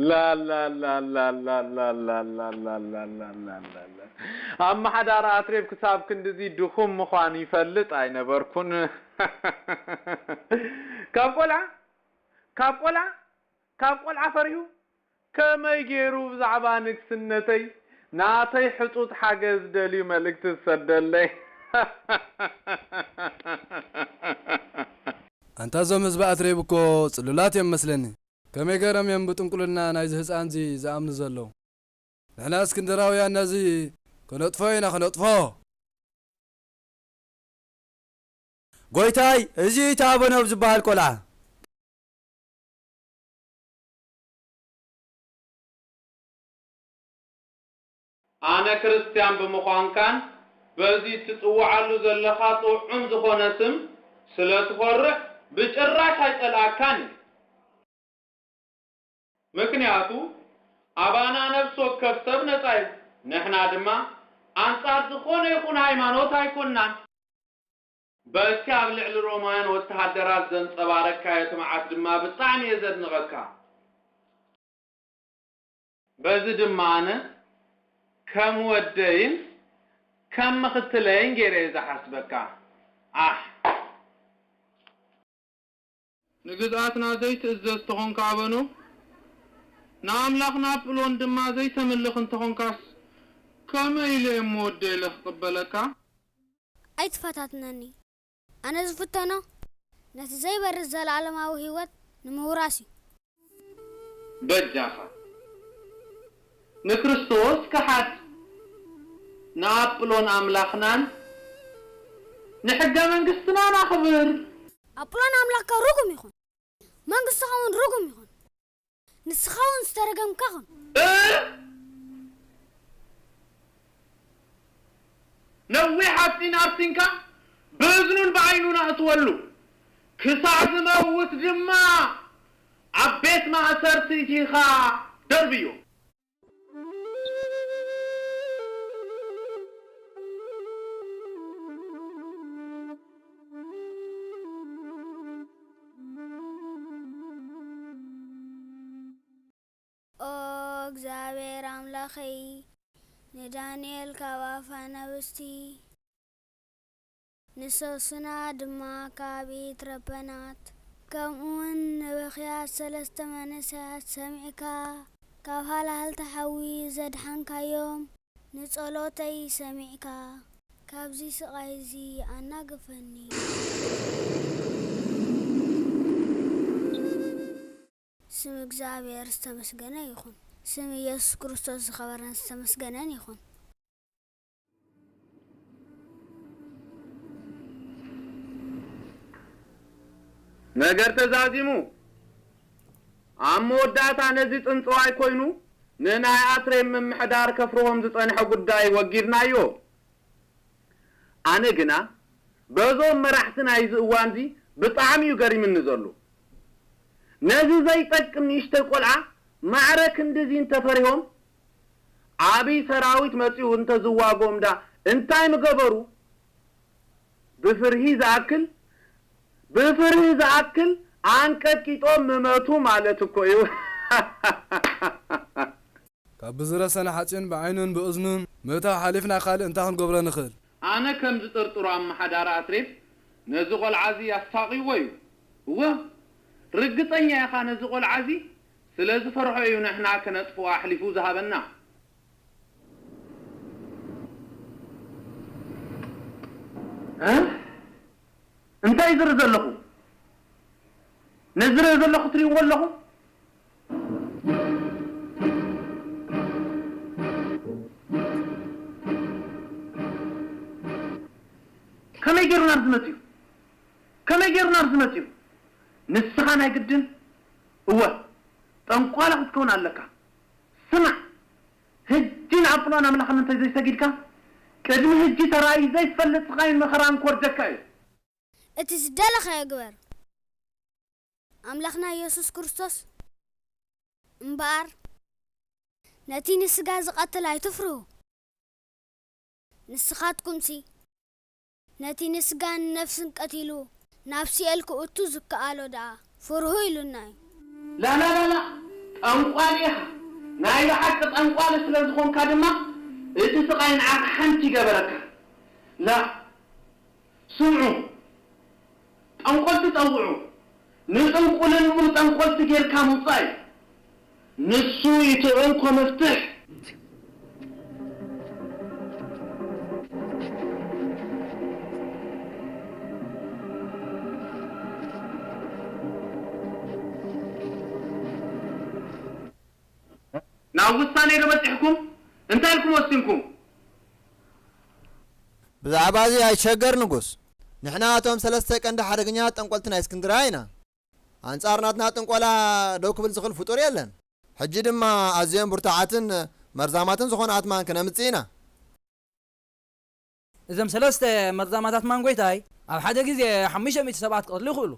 لا لا لا لا لا لا لا لا لا لا لا لا لا لا أما حدا راتريب كساب كندزي دخوم مخوان يفلت أين بركون كابولع فريو كما يجيرو بزعبانك سنتي ناتي حطوط حاجز دلي ملك تسدل لي أنت زمز بأتريبكو صلولات يمسلني كمي غرام ينبطن كلنا نايز هزان زي زامن زلو نحنا اسكندراويان نازي كنطفوينا كنطفو ጎይታይ እዚ ታበነብ ዝበሃል ቆልዓ ኣነ ክርስቲያን ብምዃንካን በዚ ትጽውዓሉ ዘለኻ ጥዑም ዝኾነ ስም ስለ ትፈርሕ ብጭራሽ ኣይጠልኣካን ምክንያቱ ኣባና ነፍስ ወከፍ ሰብ ነፃ እዩ ንሕና ድማ ኣንጻር ዝኾነ ይኹን ሃይማኖት ኣይኮንናን በቲ ኣብ ልዕሊ ሮማውያን ወተሃደራት ዘንፀባረካ የትምዓት ድማ ብጣዕሚ እየ ዘድንቐካ በዚ ድማ ኣነ ከም ወደይን ከም ምኽትለይን ገይረ እየ ዝሓስበካ ንግዝኣትና ዘይትእዘዝ ተኾንካ ኣበኖ ንኣምላኽና ጵሎን ድማ ዘይተምልኽ እንተኾንካስ ከመይ ኢለ እምወደ ኢለ ክቕበለካ ኣይትፈታትነኒ ኣነ ዝፍተኖ ነቲ ዘይበርስ ዘለዓለማዊ ህይወት ንምውራስ እዩ በጃኻ ንክርስቶስ ክሓድ ንኣጵሎን ኣምላኽናን ንሕገ መንግስትናን ኣኽብር ኣጵሎን ኣምላኽካ ርጉም ይኹን መንግስትኻ እውን ርጉም ይኹን ንስኻ እውን ዝተረገምካ ኹን ነዊሕ ሓፂን ኣብሲንካ ብእዝኑን ብዓይኑን ኣእትወሉ ክሳዕ ዝመውት ድማ ኣብ ቤት ማእሰርቲ ኢኻ ደርብዮ እግዚአብሔር አምላኸይ ንዳንኤል ካብ ኣፈ ነብስቲ ንሶስና ድማ ካብ ኢድ ረበናት ከምኡውን ንብኽያት 3 መንእሰያት ሰሚዕካ ካብ ሃልሃልቲ ሓዊ ዘድሓንካዮም ንጸሎተይ ሰሚዕካ ካብዚ ስቃይ እዚ ኣናግፈኒ ስም እግዚአብሔር ዝተመስገነ ይኹን ስም ኢየሱስ ክርስቶስ ዝኸበረን ዝተመስገነን ይኹን ነገር ተዛዚሙ አሞዳታ ነዚ ጽንጽዋይ ኮይኑ ንናይ አትሬም ምሕዳር ከፍሮም ዝጸንሐ ጉዳይ ወጊድናዮ አነ ግና በዞም መራሕትና ይዝእዋንዚ ብጣዕሚ ይገሪምኒ ዘሎ ነዚ ዘይጠቅም ንሽተ ቆልዓ ማዕረክ እንደዚ እንተፈሪሆም አቢ ሰራዊት መጽኡ እንተዝዋጎም ዳ እንታይ ምገበሩ ብፍርሂ ዝአክል አንቀቂጦም መመቱ ማለት እኮ እዩ ካብ ብዝረሰነ ሓፂን ብዓይኑን ብእዝኑን መታ ሓሊፍና ካልእ እንታይ ክንገብሮ ንኽእል አነ ከም ዝጥርጥሩ አመሓዳራ አትሬት ነዚ ቆልዓዚ ያሳቂዎ እዩ እወ ርግጠኛ ኢኻ ነዚ ቆልዓዚ ስለዚ ፈርሖ እዩ ንሕና ከነጥፎ አሕሊፉ ዝሃበና እንታይ ዝር ዘለኹ ነዝረ ዘለኹ ትሪእዎ ኣለኹ ከመይ ጌርና ዝመፅዩ ንስኻ ናይ ግድን እወ ጠንቋላ ክትከውን ኣለካ ስማዕ ህጂ ንዓፍሎን ኣምላኽ ምንታይ ዘይሰጊድካ ቅድሚ ህጂ ተራእዩ ዘይፈልጥ ስቃይን መኸራን ክወርደካ እዩ እቲ ዝደለኸዮ ግበር ኣምላኽና ኢየሱስ ክርስቶስ እምበኣር ነቲ ንስጋ ዝቐትል ኣይትፍርሁ ንስኻትኩምሲ ነቲ ንስጋን ነፍስን ቀቲሉ ናብ ሲኤል ክእቱ ዝከኣሎ ደኣ ፍርሁ ኢሉና እዩ ላ ጠንቋል ኢኻ ናይ ብሓቂ ጠንቋል ስለ ዝኾንካ ድማ እቲ ስቃይ ንዓኻ ሓንቲ ይገበረካ ላ ስምዑ ጠንቆልቲ ጠውዑ ንጥንቁልን ሙሉ ጠንቆልቲ ጌርካ ምውፃእ ንሱ ይትዕንኮ መፍትሕ ናብ ውሳኔ ዶ በፂሕኩም እንታይ ኢልኩም ወሲንኩም ብዛዕባ እዚ ኣይሸገር ንጉስ ንሕና እቶም ሰለስተ ቀንዲ ሓደገኛት ጠንቆልቲ ናይ እስክንድራ ኢና አንጻር ናትና ጥንቆላ ደው ክብል ዝኽእል ፍጡር የለን ሕጂ ድማ ኣዝዮም ብርቱዓትን መርዛማትን ዝኾኑ ኣትማን ክነምፅእ ኢና እዞም ሰለስተ መርዛማት ኣትማን ጎይታይ ኣብ ሓደ ግዜ 500 ሰባት ክቐትሉ ይኽእሉ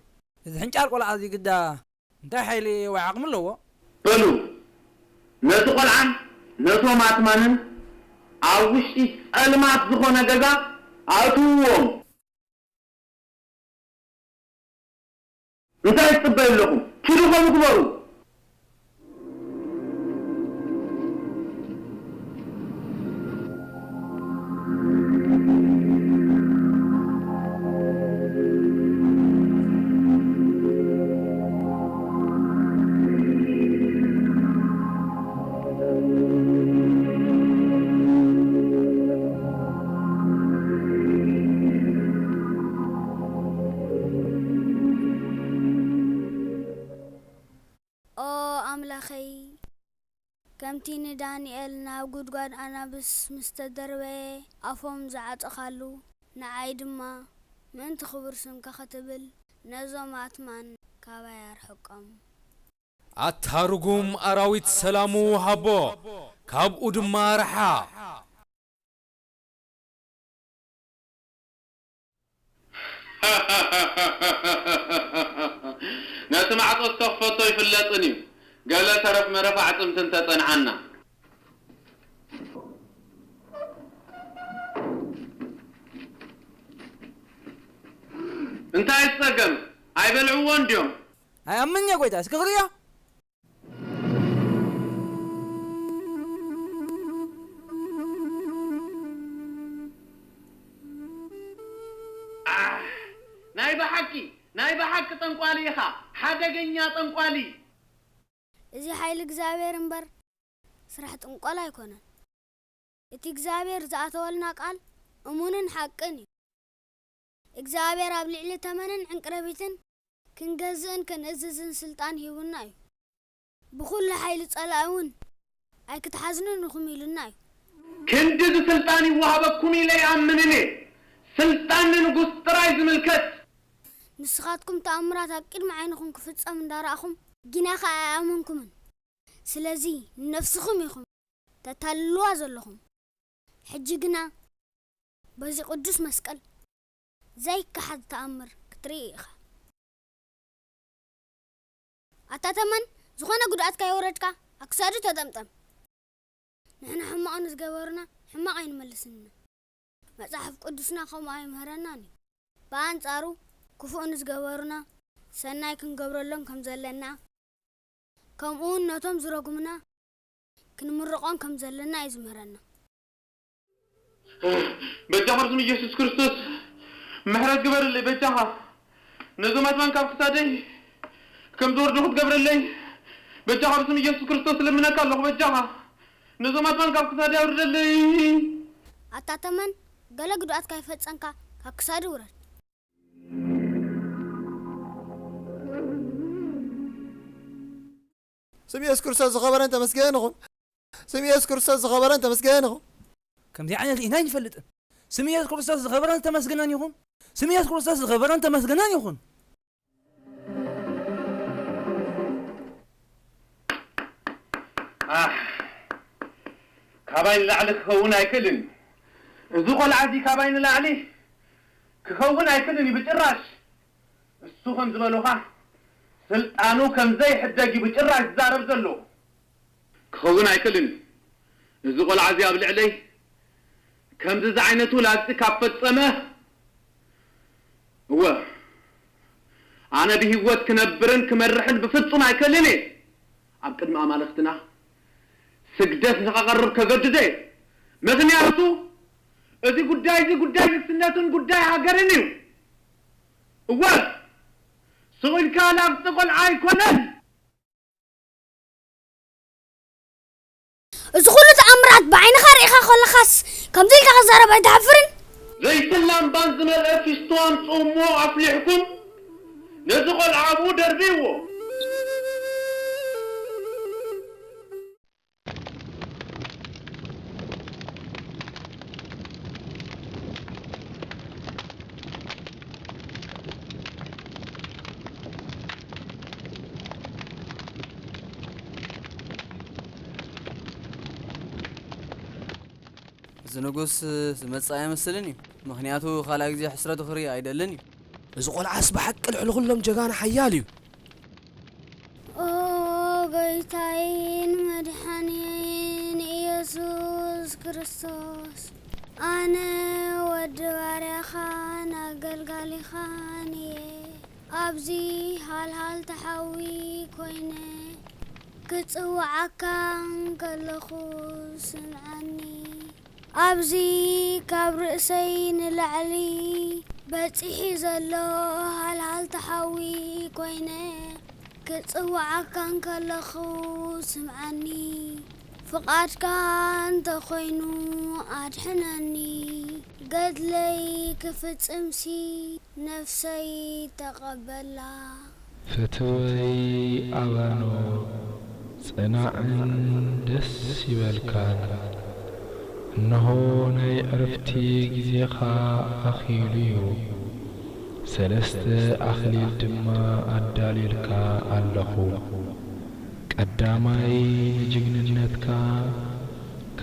እዚ ሕንጫር ቆልዓ እዚ ግዳ እንታይ ሓይሊ ወይ ዓቕሚ ኣለዎ በሉ ነቲ ቆልዓን ነቶም ኣትማንን ኣብ ውሽጢ ጸልማት ዝኾነ ገዛ ኣትውዎም እንታይ ትጽበዩ ኣለኹም ኪዱ ከምኡ ግበሩ ከምቲ ንዳንኤል ናብ ጉድጓድ ኣናብስ ምስ ተደርበየ ኣፎም ዝዓፀኻሉ ንዓይ ድማ ምእንቲ ክቡር ስምካ ክትብል ነዞም ኣትማን ካባይ ኣርሕቆም ኣታርጉም ኣራዊት ሰላሙ ሃቦ ካብኡ ድማ ርሓ ነቲ ማዕፆ ዝተኸፈቶ ይፍለጥን እዩ ገለ ተረፍ መረፍ ዓፅምትን ተጸንዓና እንታይ ዝጸገም ኣይበልዕዎ እንዲዮም ኣያምኛ ጎይታ እስኪ ክሪያ ናይ በሓቂ ጠንቋሊ ኢኻ ሓደገኛ ጠንቋሊ እዚ ሓይሊ እግዚአብሔር እምበር ስራሕ ጥንቆላ ኣይኮነን እቲ እግዚአብሔር ዝኣተወልና ቃል እሙንን ሓቅን እዩ እግዚአብሔር ኣብ ልዕሊ ተመንን ዕንቅረቢትን ክንገዝእን ክንእዝዝን ስልጣን ሂቡና እዩ بكل حيل صلاون أي كتحزنن نخميلنا كندز سلطاني وهبكم إلي أمنني سلطان نقص ترايز ملكت نسخاتكم تأمرات أكيد معينكم كفتس أمن دارأخم جناخ أمنكم سلازي نفسكم يخم تتلوا زلهم حجقنا بزي قدس مسكال زي كحد تأمر كتريخ أتاتمن زخونا قدعتك يوردك أكسادو تدمتم نحن حماق نسقبرنا حماق ينملسنا مصحف قدسنا خماي مهرناني بانصارو كفو نسقبرنا سناي كنقبرلهم كم زلنا كمون نتم زرقمنا كنمرقون كم زلنا يزمهرنا بجاها رسم يسوع كريستوس مهرات قبر اللي بجاها نزومات من كم كسادي كم دور نخد قبر اللي بجاها رسم يسوع كريستوس اللي منك الله بجاها نزومات من كم كسادي أورد اللي أتاتمن قالك دعات كيف تسانك كسادي ورد سمي يذكر ساز خبر أنت مسكينهم سمي يذكر ساز خبر أنت مسكينهم كم دي عين الإناء يفلت سمي يذكر ساز خبر أنت مسكنان يخون سمي يذكر ساز خبر أنت مسكنان يخون كابين لعلك خون أيكلن زوق العادي كابين لعلي كخون أيكلن بجراش السوخم زبالوها سلطانو كم زي حداقي بجراش زارب زلو كخون أيكلن زوق العادي أبلع علي كم زي عينتو لازك كافت سمه هو أنا بهوت كنبرن كمرحن بفتصم أيكلني أبقد ما مالختنا سجدت نقرب كجددي مغنياتو أذي قداي السناتون قداي هاجرنيو أول سوين كلام تقول عاي كونن زخولة أمرات بعين خارقة خل خاص كم ذيك غزارة بعد حفرن زي سلام بانزمر فيستوان صومو أفلحكم نزغل عابو دربيو زنقص متصايا مسلني مخنياتو خلاق زي حسرته خري ايدلني زقول عاس بحق العلغلم جغانا حيالي او غيتاين مدحانين يسوع كريستوس انا ودواري خان اقلقالي خاني ابزي هال تحوي كوينه كتصوعك كلخو سمعني أبزي كبر سين العلي بتحي زلو هل تحوي كوينه كتصوعك كان كلخو سمعني فقاد كان تخوينو أدحنني قد لي كفت امسي نفسي تقبلا فتوي أوانو صناع دس يبالكان إنه ناي عرفتي جزيخا أخيليو سلست أخليل دما أداليلكا اللخو قداماي نجننتكا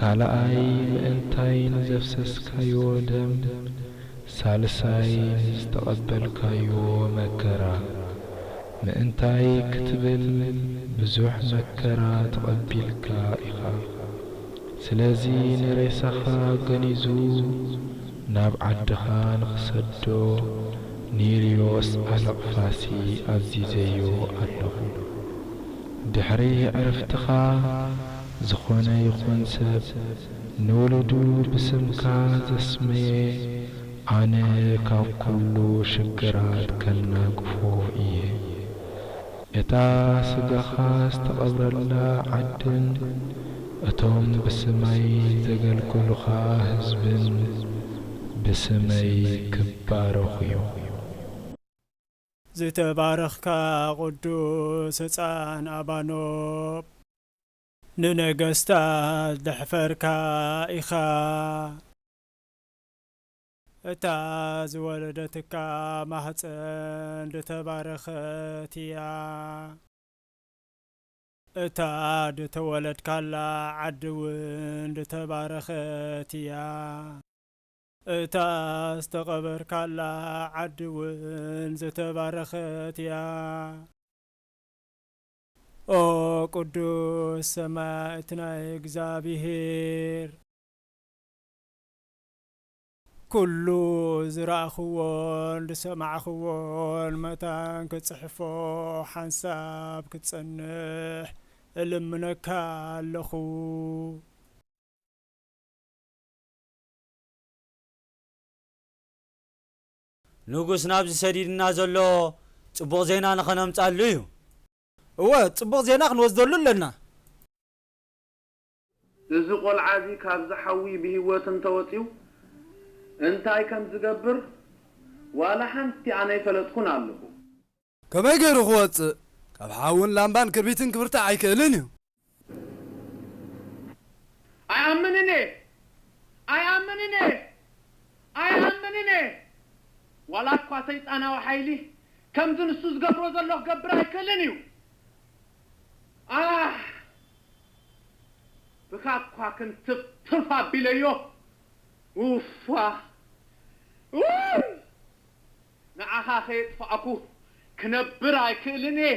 كالاي مأنتاي نزفسسكا يودم سالساي نستقبلكا يو مكرا مأنتاي كتبل بزوح مكرا تقبلكا إخا سلازي نريسخا غنيزو ناب عدخا نخسدو نيريوس ألقفاسي عزيزيو ألخو دحري عرفتخا زخونا يخون سب نولدو بسمكا زسمي أنا كاب كلو شكرات كنا قفو إيه إتا سقخا استقبر الله عدن أتوم بسمي زقل كلخا هزبن بسمي كبار خيو ዝተባረኽካ ቅዱስ ህፃን ኣባኖብ ንነገስታት ደሕፈርካ ኢኻ እታ ዝወለደትካ ማህፀን ዝተባረኸት እያ እታ ዝተወለድካላ ዓዲ እውን ዝተባረኸት እያ እታ ዝተቐበርካላ ዓዲ እውን ዝተባረኸት እያ ኦ ቅዱስ ሰማዕት ናይ እግዚአብሔር ኩሉ ዝረአኽዎን ዝሰማዕኽዎን መታን ክጽሕፎ ሓንሳብ ክጸንሕ እልምነካ ኣለኹ ንጉስ ናብዚ ሰዲድና ዘሎ ጽቡቕ ዜና ንኸነምጻሉ እዩ እወ ጽቡቕ ዜና ክንወስደሉ ኣለና እዚ ቆልዓ እዚ ካብ ዝሓዊ ብህይወት እንተወፂኡ እንታይ ከም ዝገብር ዋላ ሓንቲ ኣነ ይፈለጥኩን ኣለኹ ከመይ ገይሩ ክወፅእ ካብ ሓውን ላምባን ክርቢትን ክብርታ ኣይክእልን እዩ ኣይኣምንኔ ዋላ እኳ ሰይጣናዊ ሓይሊ ከምዚ ንሱ ዝገብሮ ዘሎ ክገብር ኣይክእልን እዩ ብካ እኳ ክንትፍትፍ ኣቢለዮ ውፋ ንዓኻ ኸየጥፋኣኩ ክነብር ኣይክእልን እየ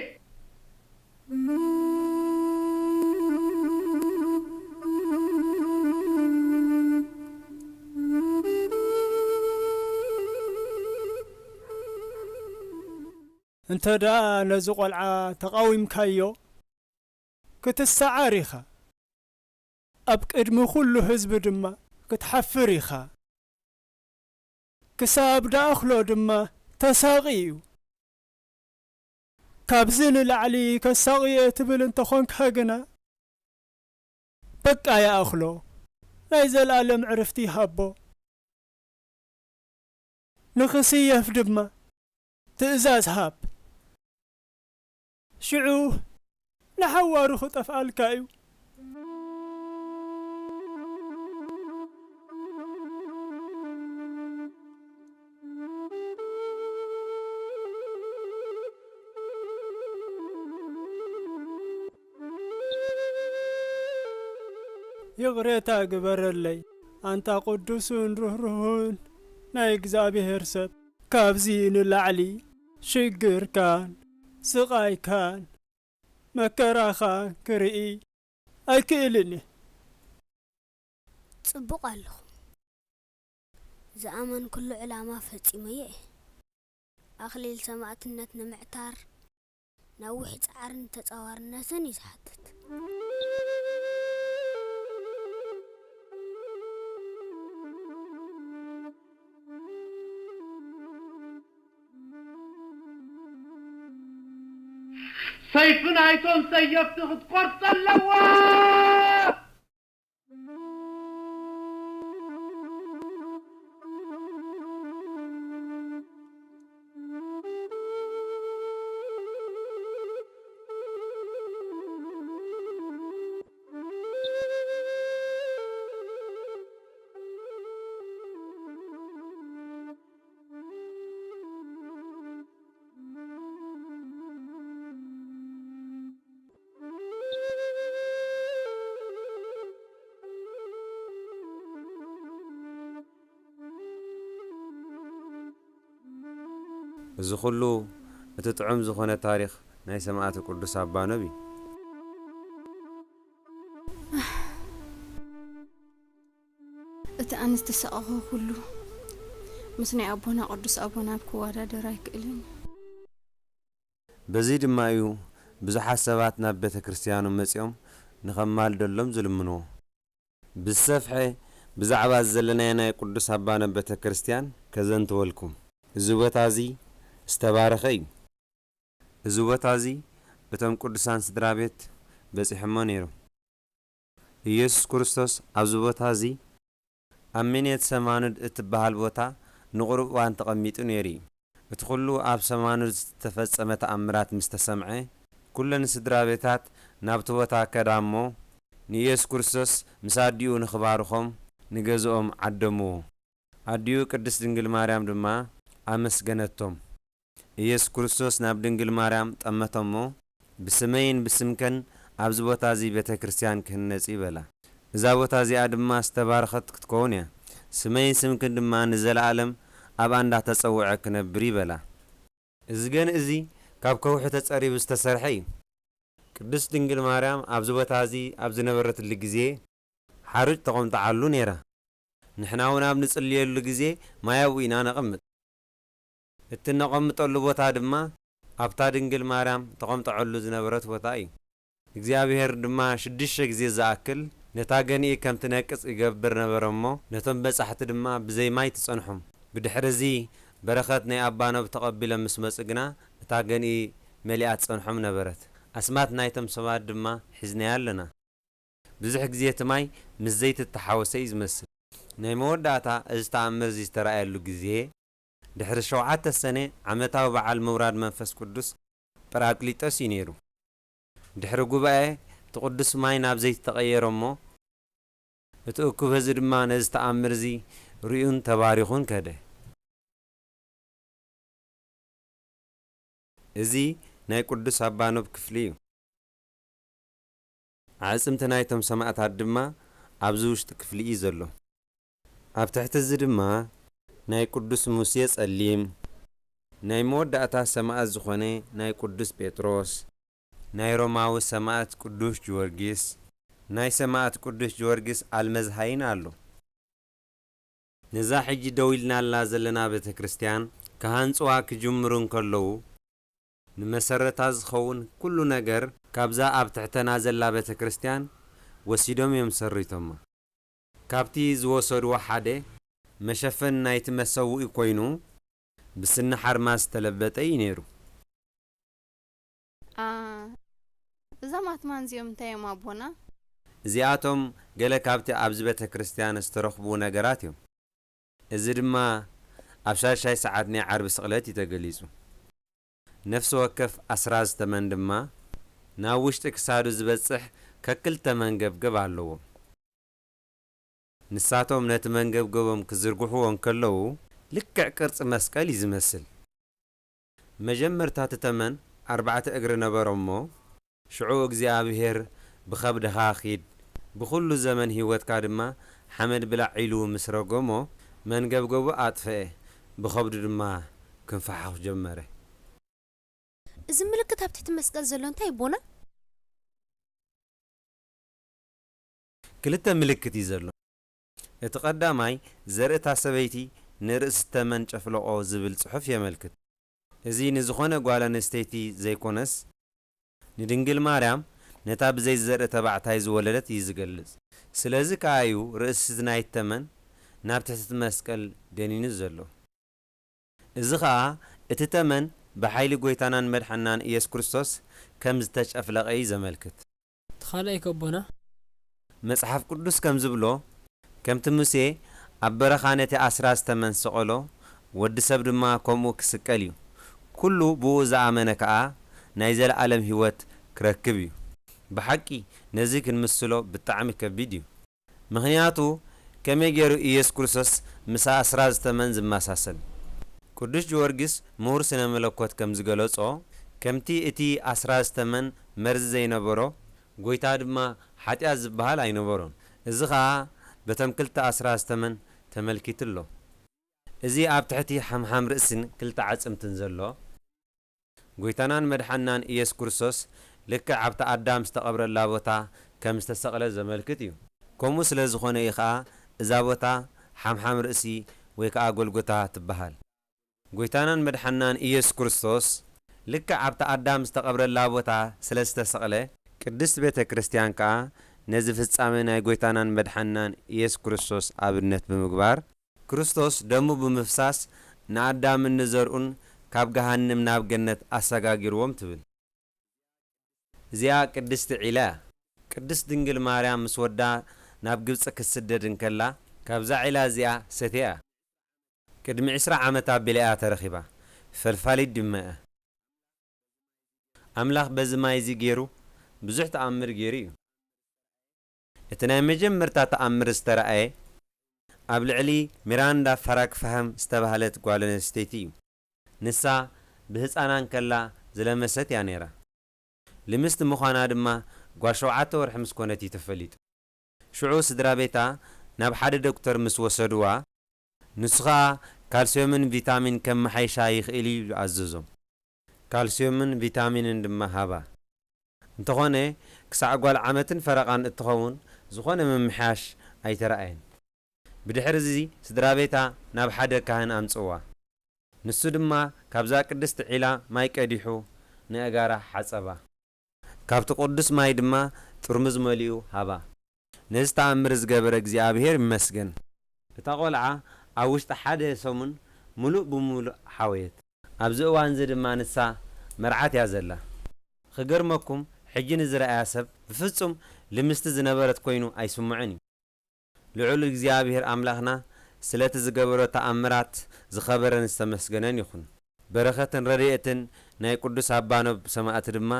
እንተዳ ነዚ ቆልዓ ተቃዊምካዮ ክትሰዓር ኢኻ ኣብ ቅድሚ ኩሉ ህዝቢ ድማ ክትሓፍር ኢኻ ክሳብ ዳእኽሎ ድማ ተሳቒ እዩ ካብዚ ንላዕሊ ከሳቒየ ትብል እንተኾንካ ግና በቃ ይኣኽሎ ናይ ዘለኣለም ዕርፍቲ ሃቦ ንኽስየፍ ድማ ትእዛዝ ሃብ ሽዑ ንሓዋሩ ክጠፍኣልካ እዩ ይቕሬታ ግበረለይ ኣንታ ቅዱስን ርህሩህን ናይ እግዚኣብሔር ሰብ ካብዚ ንላዕሊ ሽግርካን ስቓይካን መከራኻን ክርኢ ኣይክእልኒ ጽቡቕ ኣለኹ ዝኣመን ኩሉ ዕላማ ፈጺመየ ኣኽሊል ሰማዕትነት ንምዕታር ነዊሕ ጻዕርን ተጻዋርነትን ይዝሓትት ሰይፍን አይቶን ሰየፍት ክትቆርጽ ኣለዋ እዚ ኩሉ እቲ ጥዑም ዝኾነ ታሪኽ ናይ ሰማዕቲ ቅዱስ ኣባኖብ እዩ እቲ ኣነ ዝተሰቐኸ ኩሉ ምስ ናይ ኣቦና ቅዱስ ኣቦናብ ክወዳደር ኣይክእልን በዚ ድማ እዩ ብዙሓት ሰባት ናብ ቤተ ክርስቲያኑ መጺኦም ንኸማልደሎም ዝልምንዎ ብሰፍሐ ብዛዕባ ዘለናይ ናይ ቅዱስ ኣባኖብ ቤተ ክርስቲያን ከዘንትወልኩም እዚ ቦታ እዚ ዝተባረኸ እዩ እዚ ቦታ እዚ እቶም ቅዱሳን ስድራ ቤት በፂሖሞ ነይሮም ኢየሱስ ክርስቶስ ኣብዚ ቦታ እዚ ኣብ ምኔት ሰማኑድ እትበሃል ቦታ ንቑሩብ እዋን ተቐሚጡ ነይሩ እዩ اتخلو اب سمانو تفصمه تأمرات مستسمعه كلن سدرا بيتات نابتوتا كدامو نيس كورسوس مساديو نخبارخم نغزوم عدمو عديو قدس دنگل ماريام دما امسغنتهم ኢየሱስ ክርስቶስ ናብ ድንግል ማርያም ጠመተሞ ብስመይን ብስምከን ኣብዚ ቦታ እዚ ቤተ ክርስቲያን ክህነጽ ይበላ እዛ ቦታ እዚኣ ድማ ዝተባረኸት ክትከውን እያ ስመይን ስምክን ድማ ንዘለዓለም ኣብ አንዳ ተጸውዐ ክነብር ይበላ እዚ ግን እዚ ካብ ከውሒ ተጸሪቡ ዝተሰርሐ እዩ ቅድስት ድንግል ማርያም ኣብዚ ቦታ እዚ ኣብ ዝነበረትሉ ግዜ ሓርጭ ተቆምጣዓሉ ነይራ ንሕና እውን ኣብ ንጽልየሉ ግዜ ማያዊ ኢና ነቐምጥ እትነቆምጠሉ ቦታ ድማ ኣብታ ድንግል ማርያም ተቆምጣዓሉ ዝነበረት ቦታ እዩ እግዚአብሔር ድማ 6 ግዜ ዝኣክል ነታ ገኒኢ ከም ትነቅጽ ይገብር ነበረሞ ነቶም በጻሕቲ ድማ ብዘይ ማይ ትጸንሖም ብድሕሪዚ በረኸት ናይ ኣባኖብ ተቐቢለ ምስ መጽግና እታ ገኒኢ መሊኣት ጸንሖም ነበረት ኣስማት ናይቶም ሰባት ድማ ሒዝና ኣለና ብዙሕ ግዜ ትማይ ምስ ዘይት ተሓወሰ ይዝመስል ናይ መወዳእታ እዚ ተኣምር እዚ ዝተረኣየሉ ግዜ ድሕሪ 7 ሰነ ዓመታዊ በዓል ምውራድ መንፈስ ቅዱስ ጰራቅሊጦስ ይነይሩ ድሕሪ ጉባኤ ተቅዱስ ማይ ናብ ዘይት ተቀየረሞ እቲ እኩብ ህዝቢ ድማ ነዚ ተኣምር እዚ ርኡን ተባሪኹን ከደ እዚ ናይ ቅዱስ ኣባኖብ ክፍሊ እዩ ዓጽምቲ ናይቶም ሰማዕታት ድማ ኣብዚ ውሽጢ ክፍሊ እዩ ዘሎ ኣብ ትሕቲ እዚ ድማ ናይ ቅዱስ ሙሴ ጸሊም ናይ መወዳእታ ሰማዕት ዝኾነ ናይ ቅዱስ ጴጥሮስ ናይ ሮማዊ ሰማዕት ቅዱስ ጊዮርጊስ ናይ ሰማዕት ቅዱስ ጊዮርጊስ አልመዝሃይን አሉ ነዛ ሕጂ ደውልናላ ዘለና ቤተ ክርስቲያን ካህንጽዋ ክጅምሩን ከለው ንመሰረታ ዝኸውን ኩሉ ነገር ካብዛ ኣብ ትሕተና ዘላ ቤተ ክርስቲያን ወሲዶም እዮም ሰሪቶማ ካብቲ ዝወሰድዎ ሓደ መሸፈን ናይቲ መሰውኢ ኮይኑ ብስነ ሓርማዝ ተለበጠ ይነሩ ዘማት ማንዚዮም ታይማ ቦና እዚኣቶም ገለ ካብቲ ኣብዚ ቤተ ክርስቲያን ዝተረኽቡ ነገራት እዮም እዚ ድማ ኣብ 6 ሰዓት ናይ ዓርብ ስቕለት ይተገሊጹ ነፍሲ ወከፍ ኣስራዝ ተመን ድማ ናብ ውሽጢ ክሳዱ ዝበጽሕ ከክልተ መንገብገብ ኣለዎ ንሳቶም ነቲ መንገብገቦም ክዝርግሕዎን ከለው ልክዕ ቅርጽ መስቀል ይዝመስል መጀመርታ ተመን 4 እግሪ ነበሮሞ ሽዑ እግዚአብሔር ብኸብደኻ ኺድ ብኹሉ ዘመን ህይወትካ ድማ ሐመድ ብላዒሉ ምስረጎሞ መንገብገቡ አጥፈ ብኸብዱ ድማ ክንፈሓኽ ጀመረ እዚ ምልክት ኣብ ትሕቲ መስቀል ዘሎ እንታይ ይቦና ክልተ ምልክት እዩ ዘሎ እቲ ቀዳማይ ዘርእታ ሰበይቲ ንርእስ ተመን ጨፍለቆ ዝብል ጽሑፍ የመልክት እዚ ንዝኾነ ጓል ኣንስተይቲ ዘይኮነስ ንድንግል ማርያም ነታ ብዘይ ዘርኢ ተባዕታይ ዝወለደት እዩ ዝገልጽ ስለዚ ካዩ ርእስ ናይ ተመን ናብ ትሕቲ መስቀል ደኒኑ ዘሎ እዚ ኸኣ እቲ ተመን ብሓይሊ ጎይታናን መድሓናን ኢየሱስ ክርስቶስ ከም ዝተጨፍለቀ እዩ ዘመልክት ተኻላይ ከቦና መጽሓፍ ቅዱስ ከም ዝብሎ ከምቲ ሙሴ ኣብ በረኻ ነቲ ኣስራዝ ተመን ሰቐሎ ወዲ ሰብ ድማ ከምኡ ክስቀል እዩ ኩሉ ብኡ ዝኣመነ ከዓ ናይ ዘለዓለም ህይወት ክረክብ እዩ ብሓቂ ነዚ ክንምስሎ ብጣዕሚ ከቢድ እዩ ምኽንያቱ ከመይ ገይሩ ኢየሱስ ክርስቶስ ምስ ኣስራዝ ተመን ዝመሳሰል ቅዱስ ጊዮርጊስ ምሁር ስነ መለኮት ከም ዝገለጾ ከምቲ እቲ ኣስራዝ ተመን መርዚ ዘይነበሮ ጎይታ ድማ ሓጢኣት ዝበሃል ኣይነበሮን እዚ ከዓ በተም ክልተ ኣስራዝ ተመን ተመልኪትሎ እዚ ኣብ ትሕቲ ሓምሓም ርእስን ክልተ ዓጽምትን ዘሎ ጎይታናን መድሓናን ኢየሱስ ክርስቶስ ልክዕ ኣብታ ኣዳም ዝተቐብረላ ቦታ ከም ዝተሰቕለ ዘመልክት እዩ ከምኡ ስለ ዝኾነ እዩ ከዓ እዛ ቦታ ሓምሓም ርእሲ ወይ ከዓ ጎልጎታ ትበሃል ጎይታናን መድሓናን ኢየሱስ ክርስቶስ ልክዕ ኣብታ ኣዳም ዝተቐብረላ ቦታ ስለ ዝተሰቕለ ቅድስት ቤተ ክርስቲያን ከዓ ነዚ ፍጻሜ ናይ ጎይታናን መድሓናን ኢየሱስ ክርስቶስ ኣብነት ብምግባር ክርስቶስ ደሙ ብምፍሳስ ንኣዳምን ንዘርኡን ካብ ገሃንም ናብ ገነት ኣሰጋጊርዎም ትብል እዚኣ ቅድስቲ ዒላ ቅድስት ድንግል ማርያም ምስ ወዳ ናብ ግብጽ ክስደድ እንከላ ካብዛ ዒላ እዚኣ ሰትያ ቅድሚ 20 ዓመታት ብለያ ተረኺባ ፈልፋሊት ድማ እያ ኣምላኽ በዚ ማይ እዚ ገይሩ ብዙሕ ተኣምር ገይሩ እዩ እቲ ናይ መጀመርታ ተኣምር ዝተረኣየ ኣብ ልዕሊ ሚራንዳ ፈራክፋሃም ዝተባህለት ጓል ኣንስተይቲ እዩ ንሳ ብህፃናን ከላ ዝለመሰት እያ ነይራ ልምስቲ ምዃና ድማ ጓል 7 ወርሒ ምስ ኮነት እዩ ተፈሊጡ ሽዑ ስድራ ቤታ ናብ ሓደ ዶክተር ምስ ወሰድዋ ንሱ ኸኣ ካልሲዮምን ቪታሚን ከም መሓይሻ ይኽእል እዩ ኣዘዞም ካልሲዮምን ቪታሚንን ድማ ሃባ እንተኾነ ክሳዕ ጓል ዓመትን ፈረቓን እትኸውን ዝኾነ ምምሕያሽ ኣይተረኣየን ብድሕሪ እዚ ስድራ ቤታ ናብ ሓደ ካህን ኣምፅዋ ንሱ ድማ ካብዛ ቅድስቲ ዒላ ማይ ቀዲሑ ንእጋራ ሓፀባ ካብቲ ቅዱስ ማይ ድማ ጥርሙዝ መሊኡ ሃባ ነዚ ተኣምር ዝገበረ እግዚኣብሔር ይመስገን እታ ቆልዓ ኣብ ውሽጢ ሓደ ሰሙን ሙሉእ ብሙሉእ ሓወየት ኣብዚ እዋን እዚ ድማ ንሳ መርዓት እያ ዘላ ክገርመኩም ሕጂ ንዝረኣያ ሰብ ብፍጹም ልምስቲ ዝነበረት ኮይኑ ኣይስምዖን እዩ ልዑል እግዚኣብሔር ኣምላኽና ስለቲ ዝገበሮ ተኣምራት ዝኸበረን ዝተመስገነን ይኹን በረኸትን ረድኤትን ናይ ቅዱስ ኣባኖብ ሰማዕቲ ድማ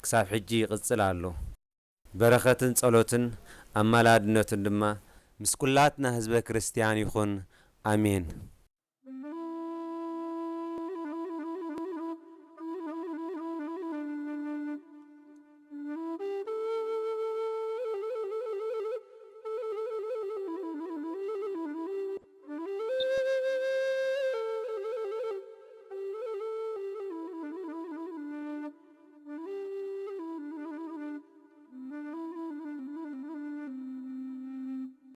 ክሳብ ሕጂ ይቕፅል ኣሎ በረኸትን ጸሎትን ኣማላድነትን ድማ ምስ ኩላትና ህዝበ ክርስቲያን ይኹን ኣሜን